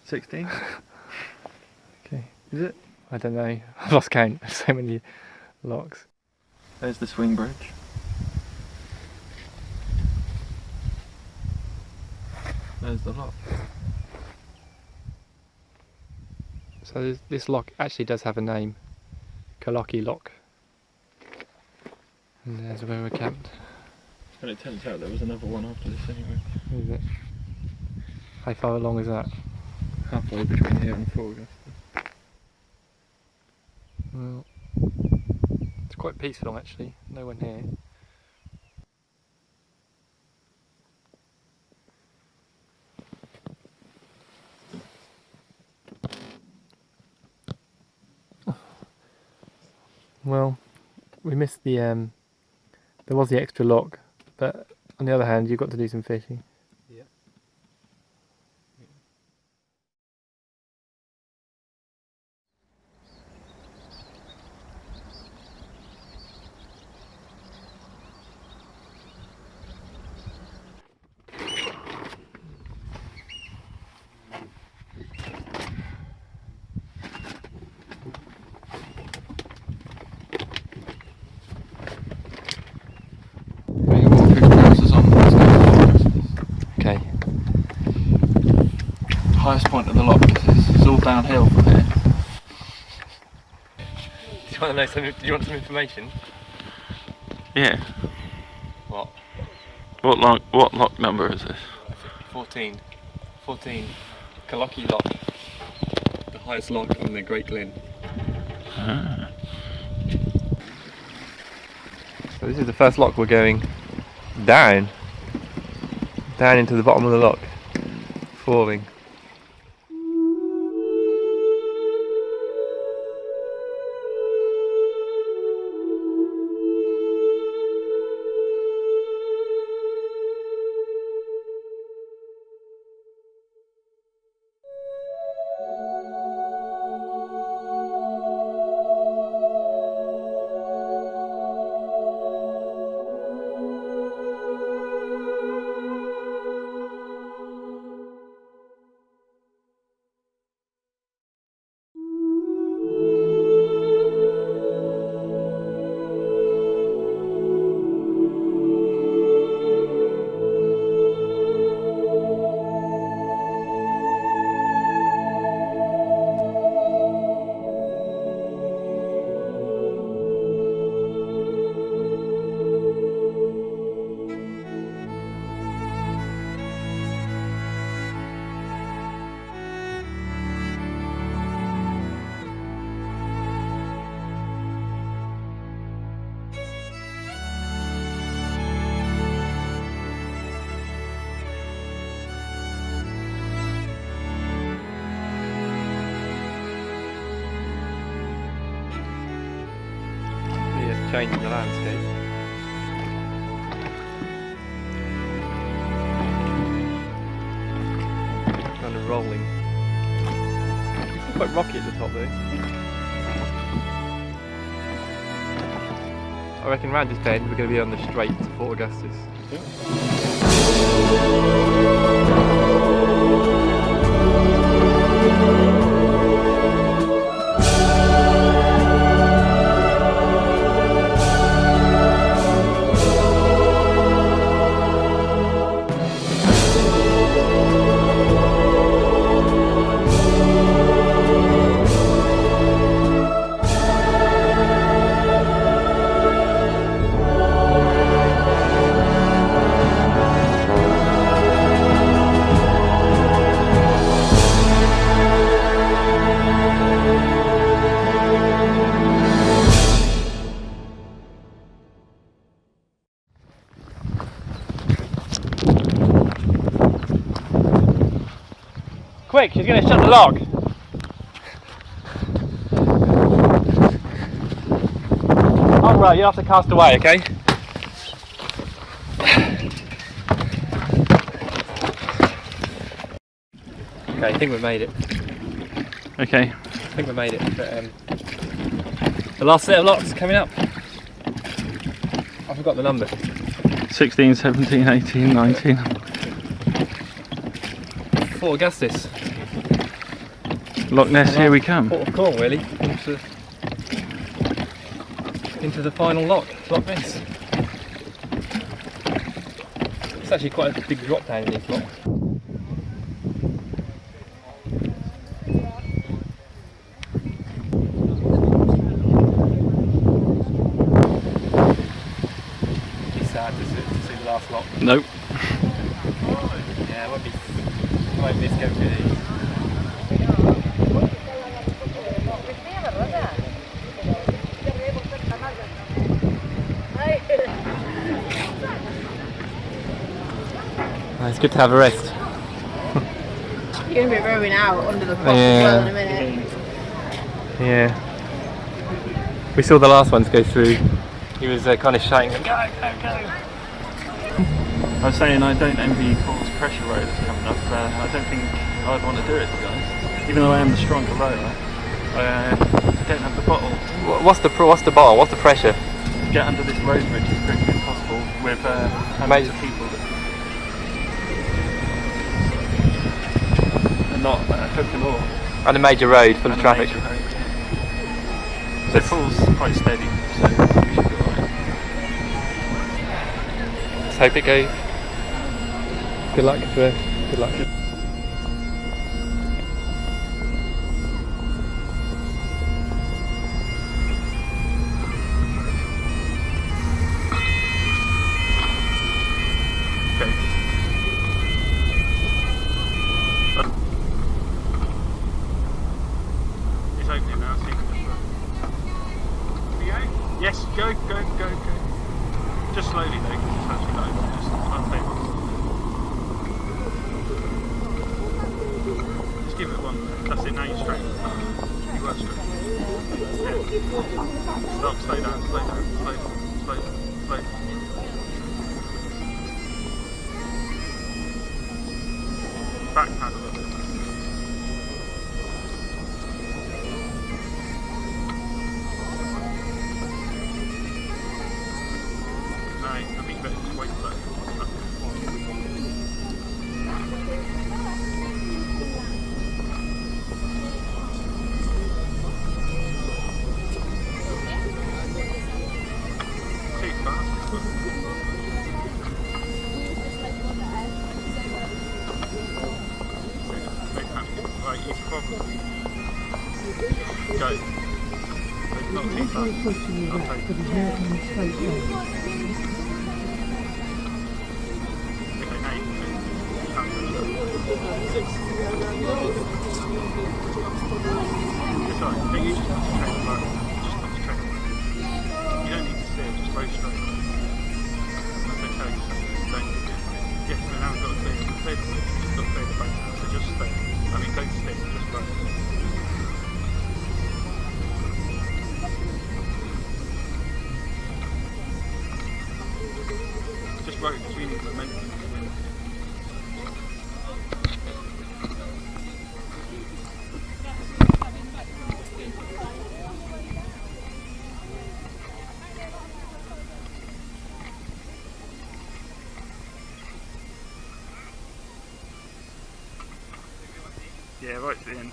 16? Okay. Is it? I don't know. I've lost count. There's so many locks. There's the swing bridge. There's the lock. So this lock actually does have a name. Lochy Loch. And there's where we're camped. And it turns out there was another one after this anyway. Is it? How far along is that? Halfway between here and Fort Augustus. Well, it's quite peaceful actually. No one here. Well, we missed the there was the extra lock, but on the other hand you've got to do some fishing. Yeah. Okay. Highest point of the loch is it's all downhill from here. Do you want to know some? Do you want some information? Yeah. What? What lock number is this? 14. 14. Lochy Loch. The highest loch on the Great Glen. Ah. So this is the first lock we're going down into the bottom of the loch, falling. Changing the landscape. Kind of rolling. It's quite rocky at the top though. I reckon round this bend we're going to be on the straight to Fort Augustus. Quick, she's going to shut the lock. Oh right, you'll have to cast away, okay? Okay, I think we made it. Okay. I think we made it, but the last set of locks coming up. I forgot the number. 16, 17, 18, 19. Fort Augustus. Loch Ness, here we come. Port of call, really, into the final Loch Ness. It's actually quite a big drop down in these locks. It's sad to see the last lock. Nope. Yeah, I won't miss going through these. It's good to have a rest. You're going to be rowing out under the clock as well in a minute. Yeah. We saw the last ones go through. He was kind of shouting, go, go, go. I was saying I don't envy Paul's pressure row that's coming up. I don't think I'd want to do it, to be honest. Even though I am the stronger rower, I don't have the bottle. What's the bottle? What's the pressure? Get under this road bridge as quickly as possible with hundreds of people that are not hook and oar. On a major road full of traffic. So Paul's quite steady, so we should be alright. Let's hope it goes. Good luck, good luck. It's opening now, so you can just Just give it one. That's it, now you're straight. You work straight. Yeah. Stop, slow down, slow down, slow down, slow down, slow down. Back paddle a bit. No, I think better just wait for that. Right, you probably go. Not too fast. I'll take it. Okay, now you can take it's alright, I think you just concentrate on the road. Just concentrate on it. You don't need to steer, just row straight. That's okay, don't yes, but now we've got to clear the boat. You've got to clear the boat now, so just stay. I mean, don't stick, just row. Just row, because we need momentum. Yeah, right at the end.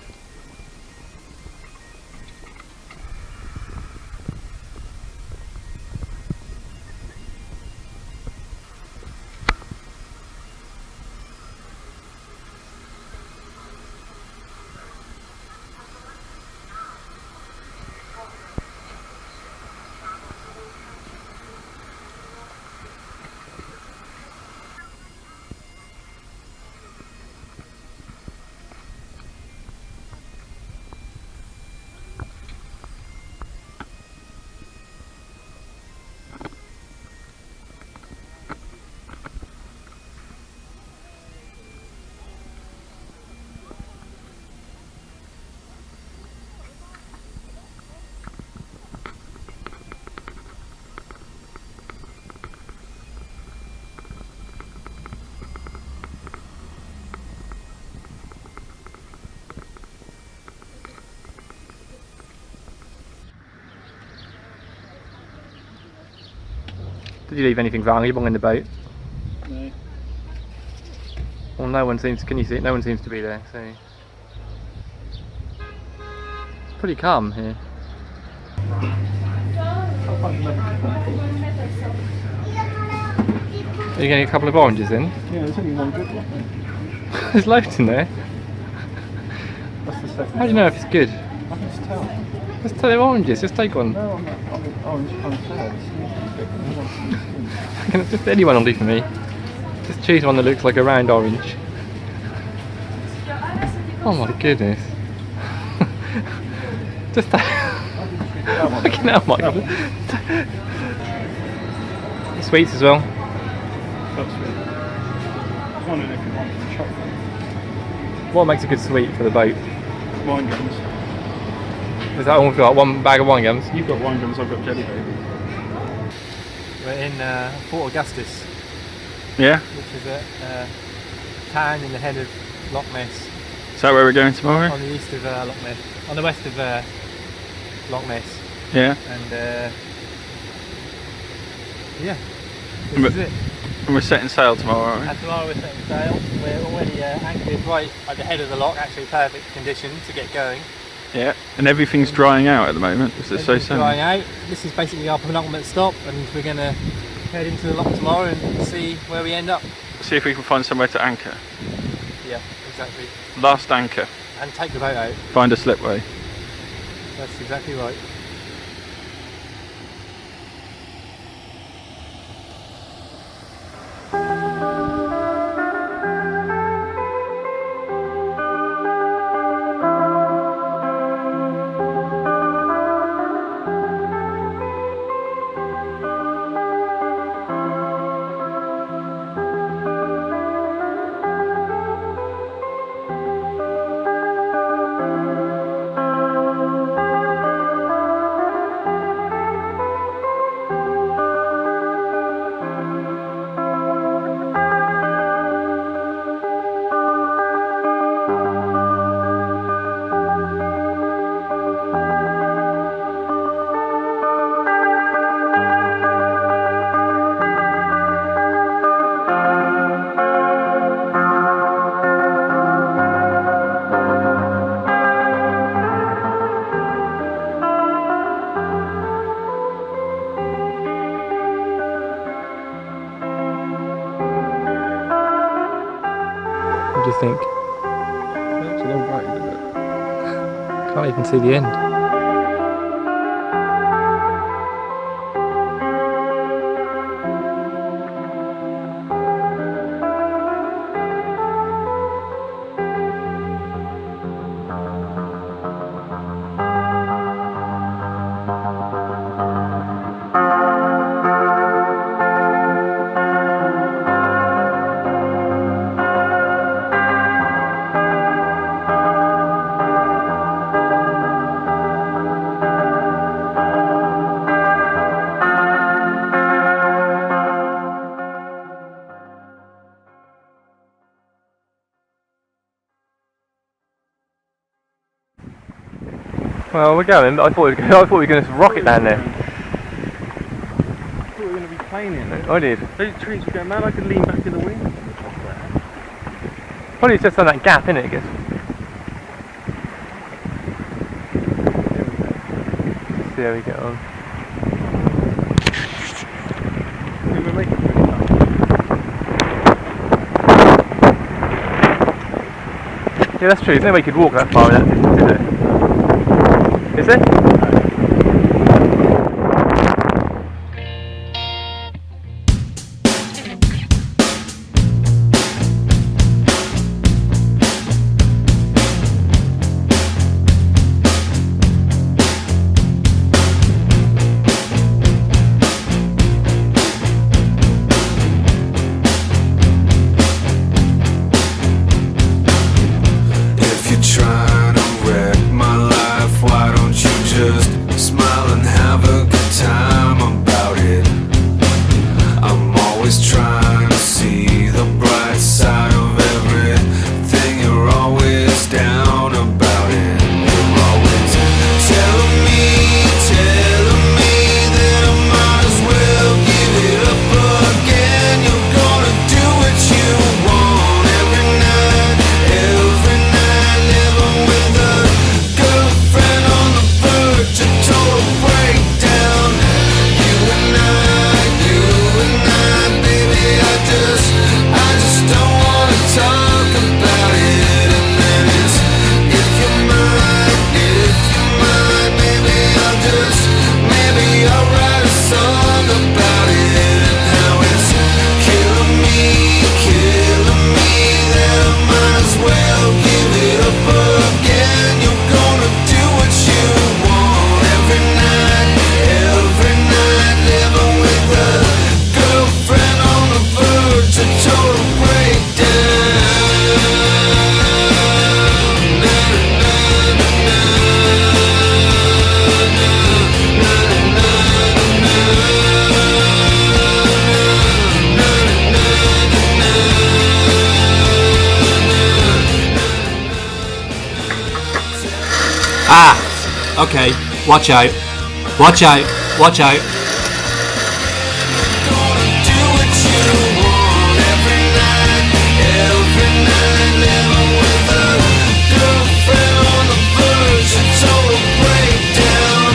Did you leave anything valuable in the boat? No. Well, no one seems. Can you see it? No one seems to be there. So it's pretty calm here. Are you getting a couple of oranges in? Yeah, there's only one good one. There's loads in there. That's the second. How do you know if it's good? I can just tell. Just tell them oranges. Just take one. No, I'm not. I'm orange. I'm sad. Just anyone will do for me. Just choose one that looks like a round orange. Oh my goodness. Just fucking hell, Michael. Sweets as well. That's sweet. I was wondering if you wanted chocolate. What makes a good sweet for the boat? Wine gums. Is that all we've got? One bag of wine gums? You've got wine gums, I've got jelly baby. We're in Fort Augustus, Yeah? which is a town in the head of Loch Ness, Is that where we're going tomorrow? on the east of Loch Ness, on the west of Loch Ness, Yeah. and yeah, But- this is it. And we're setting sail tomorrow, aren't And tomorrow we're setting sail. We're already anchored right at the head of the loch, actually perfect condition to get going. we? Yeah. And everything's drying out at the moment because it's so Everything's drying sunny. out. This is basically our penultimate stop, and we're going to head into the loch tomorrow and see where we end up. See if we can find somewhere to anchor. Yeah, exactly. Last anchor. And take the boat out. Find a slipway. That's exactly right. do you think? That's a long way, isn't it? Can't even see the end. Well, we're going, but I thought we were going to rocket down there. I thought we were going to be planing it. I did. Those trees were going mad, I could lean back in the wind. Probably just on that gap, innit, I guess. See how we get on. We were making pretty fast. Yeah, that's true. There's no way you could walk that far in that distance, is there? Is it? If you're trying to wreck my life, why don't you just smile and have a good time about it? I'm always trying to see the bright side of everything. You're always down about it. You're always telling me that I might as well give it up again. You're gonna do what you want every night, living with a girlfriend on the verge of total breakdown. You and I, baby, I just don't wanna talk about it. And then it's, if you mind, baby, maybe I'll write a song about it. And how it's killing me that I might as well give it up again. You're gonna do what you want every night, living with a girlfriend on the verge of total breakdown. Ah! Okay, watch out. Watch out. Watch out. Gonna do what you want every night, living with a girlfriend on the verge of total breakdown.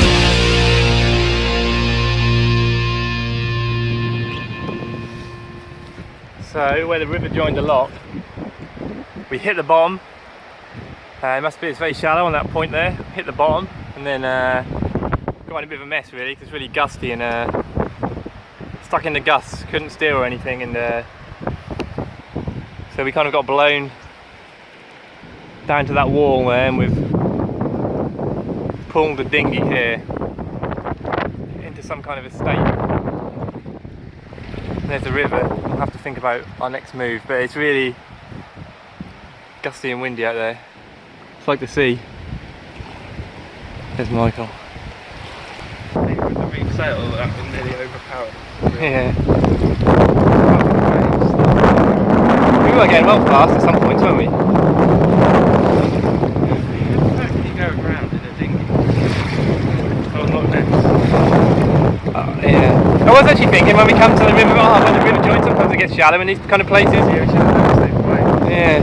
So, where the river joined the Loch, we hit the bottom. It's very shallow on that point there. Hit the bottom and then got in a bit of a mess really, because it's really gusty and stuck in the gusts, couldn't steer or anything, and so we kind of got blown down to that wall there, and we've pulled the dinghy here into some kind of estate. And there's the river. We'll have to think about our next move, but it's really gusty and windy out there. It's like the sea. There's Michael. With the reef sail, that was nearly overpowered. Yeah. We were getting well fast at some points, weren't we? How can you go around in a dinghy? Oh, Loch Ness. Yeah. I was actually thinking when we come to the river, when the river joins, sometimes it gets shallow in these kind of places. Yeah, we should have done the same way. Yeah.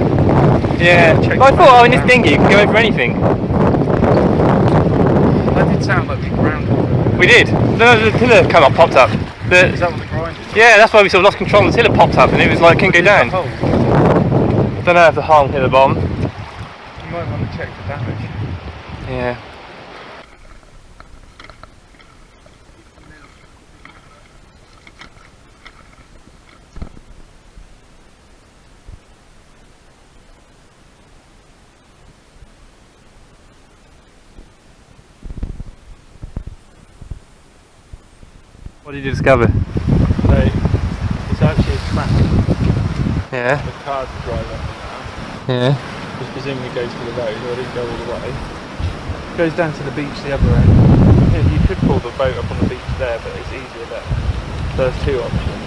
Yeah. But I thought, in this dinghy you can go over anything. That did sound like we grounded. We did. The tiller kind of popped up. Is that what the grind is? Yeah, that's why we sort of lost control. The tiller popped up and it was like, couldn't go down. don't know if the Hong hit the bomb. You might want to check the damage. Yeah. What did you discover? So, it's actually a track. Yeah. The cars drive up and down. Yeah. Which presumably goes to the road, or it didn't go all the way. Goes down to the beach the other end. Yeah, you could pull the boat up on the beach there, but it's easier there. So there's two options.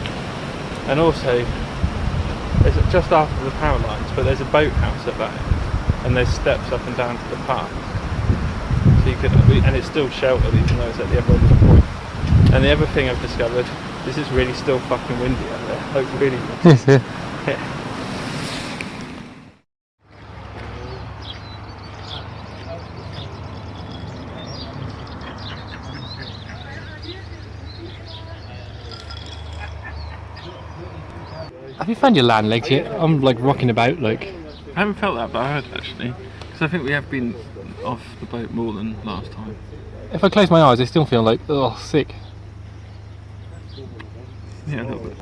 And also, it's just after the power lines, but there's a boathouse at that end, and there's steps up and down to the park. So you could, and it's still sheltered even though it's at the other end of the point. And the other thing I've discovered, this is really still fucking windy out there. Like really windy. Yeah. Have you found your land legs yet? I'm like rocking about like. I haven't felt that bad actually, because I think we have been off the boat more than last time. If I close my eyes, I still feel like, oh, sick. Yeah, a little bit.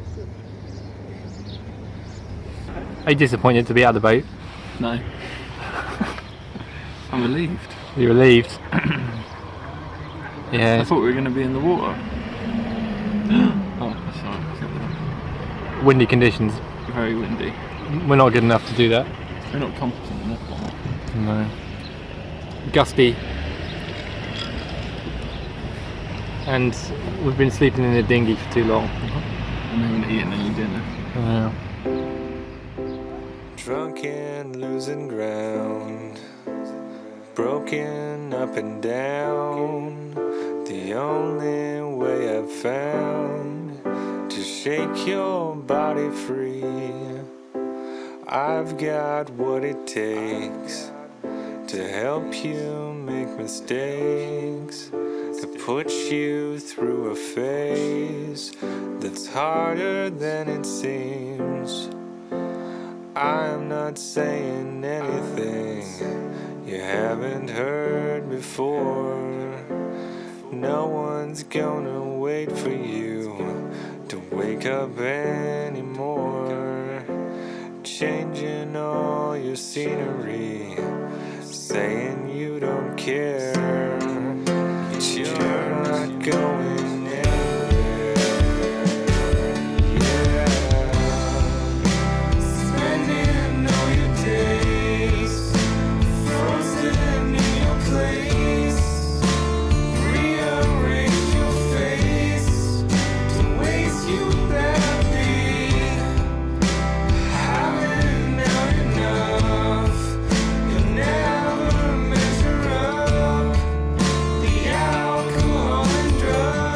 Are you disappointed to be out of the boat? No. I'm relieved. You're relieved. Yeah. I thought we were going to be in the water. Oh, that's alright. It's not that. Windy conditions. Very windy. We're not good enough to do that. We're not competent enough. No. Gusty. And we've been sleeping in the dinghy for too long. And we haven't eaten any dinner. Yeah. Drunk and losing ground, broken up and down. The only way I've found to shake your body free. I've got what it takes to help you make mistakes, to put you through a phase that's harder than it seems. I'm not saying anything you haven't heard before. No one's gonna wait for you to wake up anymore. Changing all your scenery, saying you don't care, but you're not going anywhere. Yeah, spending all your days frozen in your place. Rearrange your face to waste you better be. Haven't now enough. You'll never measure up. The alcohol and drugs.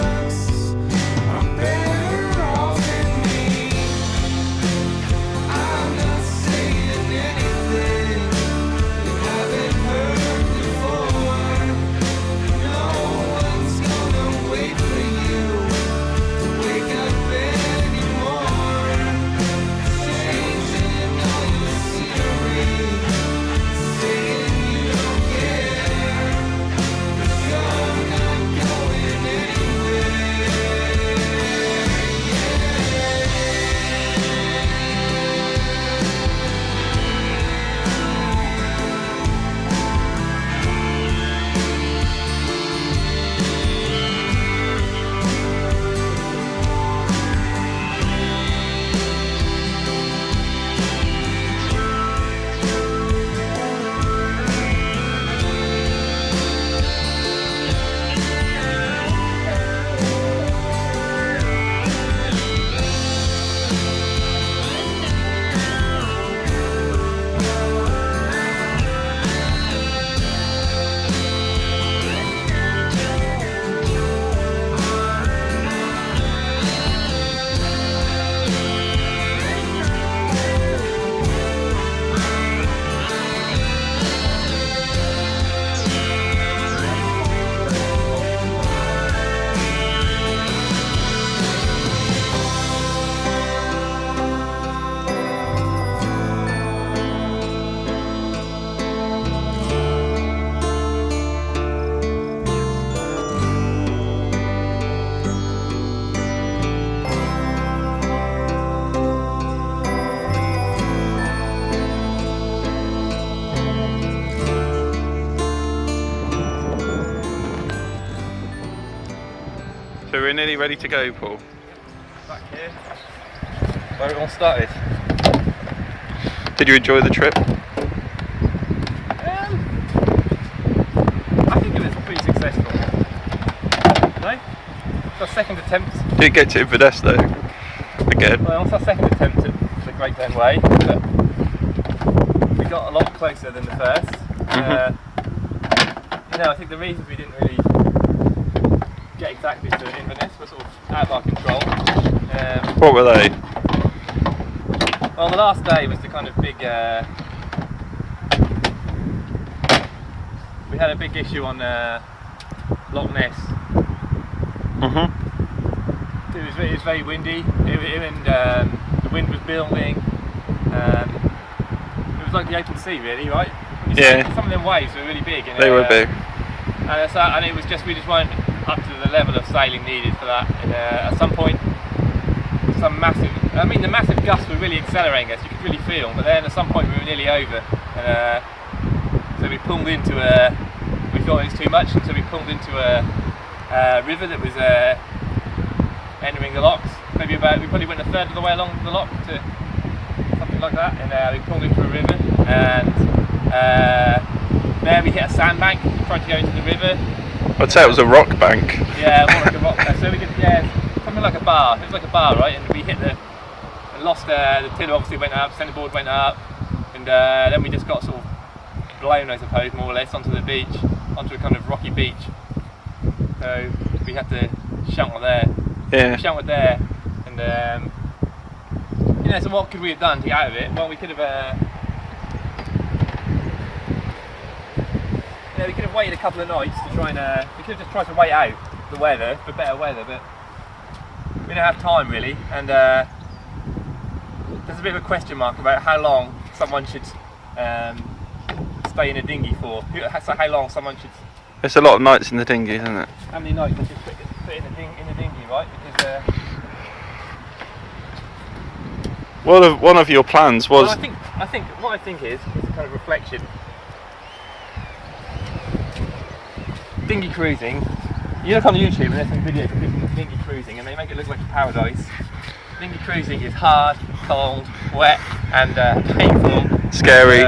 we're nearly ready to go, Paul. Back here, where it all started. Did you enjoy the trip? I think it was pretty successful. No? It's our second attempt. Didn't get to Inverness though. Again. Well, it's our second attempt at the Great Glen Way, but we got a lot closer than the first. You know, I think the reasons we didn't really get exactly to Inverness were sort of out of our control. What were they? Well, the last day was the kind of big. We had a big issue on Loch Ness. It was very windy. The wind was building. It was like the open sea, really, right? Yeah. Some of them waves were really big. And, They were big. And it was just we just weren't up to the level of sailing needed for that. And at some point, the massive gusts were really accelerating us. You could really feel. But then at some point we were nearly over. And, so we pulled into we thought it was too much, so we pulled into a river that was entering the locks. We probably went a third of the way along the loch to something like that, and we pulled into a river, and there we hit a sandbank, tried to go into the river. I'd say it was a rock bank. Yeah, more like a rock bank. So we could, something like a bar. It was like a bar, right? And we hit and lost the tiller. Obviously went up, centreboard went up, and then we just got sort of blown, I suppose, more or less, onto the beach, onto a kind of rocky beach. So we had to shelter there. Yeah. We sheltered there, and so what could we have done to get out of it? Well, we could have, we could have waited a couple of nights to try and, we could have just tried to wait out the weather for better weather, but we don't have time really, and there's a bit of a question mark about how long someone should stay in a dinghy for. So how long someone should. There's a lot of nights in the dinghy, isn't it? How many nights they should put in a dinghy, right? Because one of your plans was. well, I think what I think is a kind of reflection. Dinghy cruising. You look on YouTube and there's some videos of people dinghy cruising, and they make it look like a paradise. Dinghy cruising is hard, cold, wet, and painful. Scary.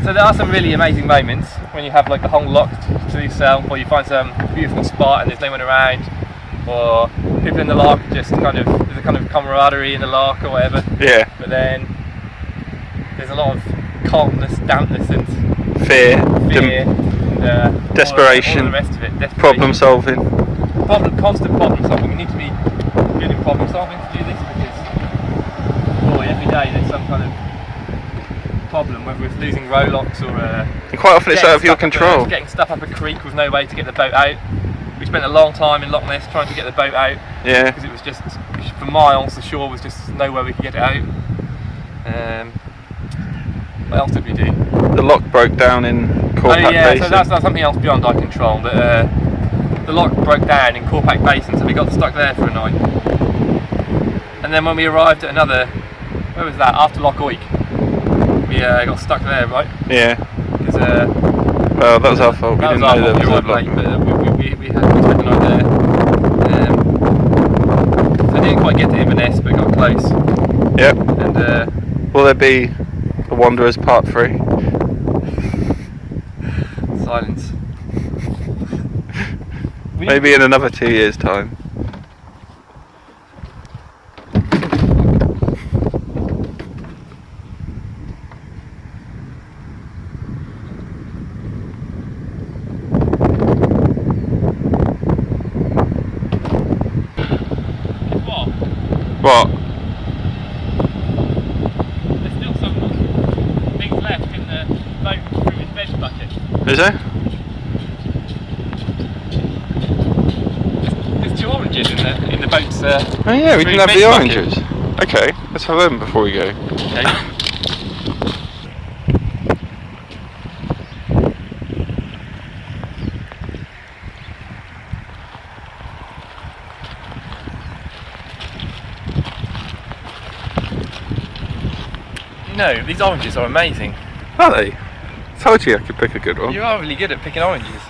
So there are some really amazing moments when you have like the whole loch to yourself, or you find some beautiful spot and there's no one around, or people in the loch just there's a kind of camaraderie in the loch or whatever. Yeah. But then there's a lot of coldness, dampness, and Fear. all Desperation. the rest of it. Desperation. Problem solving. Constant problem solving. You need to be good at problem solving to do this, because every day there's some kind of problem, whether it's losing rowlocks or And quite often it's out of your control. Getting stuck up a creek with no way to get the boat out. We spent a long time in Loch Ness trying to get the boat out. Yeah. Because it was just for miles. The shore was just nowhere we could get it out. What else did we do? The lock broke down in Corpac Basin. So that's something else beyond our control. But the lock broke down in Corpac Basin, so we got stuck there for a night. And then when we arrived at another, where was that? After Lochy, we got stuck there, right? Yeah. Because well, that was our fault. We didn't know there was a lock. We spent the night there. So I didn't quite get to Inverness, but got close. Yep. And will there be The Wanderers Part 3? silence. Maybe in another 2 years' time. What? There's still some things left in the boat through his veg bucket. Is there? There's 2 oranges in the boat's. Oh yeah, we through didn't have his the veg oranges. Okay, let's have them before we go. Okay. No, these oranges are amazing. Are they? I told you I could pick a good one. You are really good at picking oranges.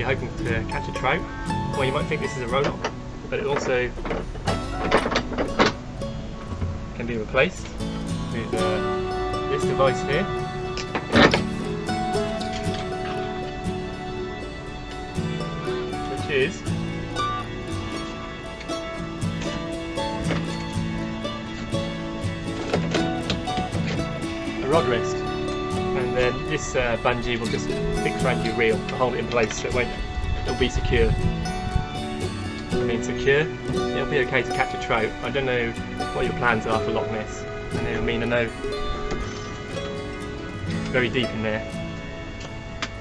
you're hoping to catch a trout, or you might think this is a roll-up, but it also can be replaced with this device here. Which is a rod rest, and then this bungee will just fix around your reel to hold it in place so it'll be secure. I mean secure, it'll be okay to catch a trout. I don't know what your plans are for Loch Ness, and I mean I know very deep in there,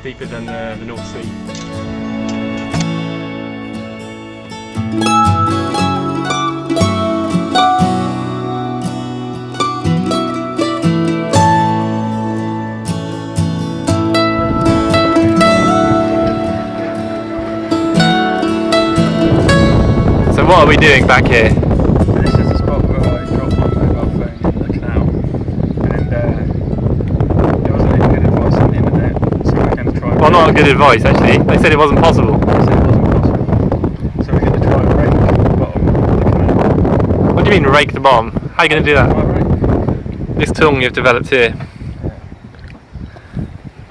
deeper than the North Sea. So what are we doing back here? This is the spot where I dropped my mobile phone in the canal, and there wasn't any good advice on the internet, so we're going to try. Well, not good advice actually. They said it wasn't possible. They said it wasn't possible, so we're going to try and rake the bottom of the canal. What do you mean rake the bottom? How are you going to do that? Try and rake. This tool you've developed here.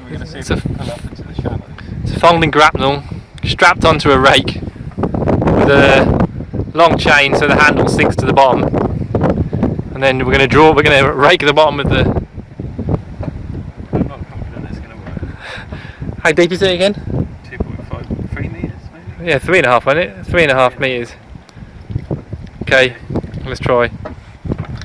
We're going to see if It's a- we can pull up into the shallows. It's a folding grapnel strapped onto a rake with a long chain so the handle sinks to the bottom, and then we're going to rake the bottom with the. I'm not confident it's going to work. How deep is it again? 2.5, 3 metres maybe? Yeah, 3.5, wasn't it? 3.5 meters. Okay, let's try.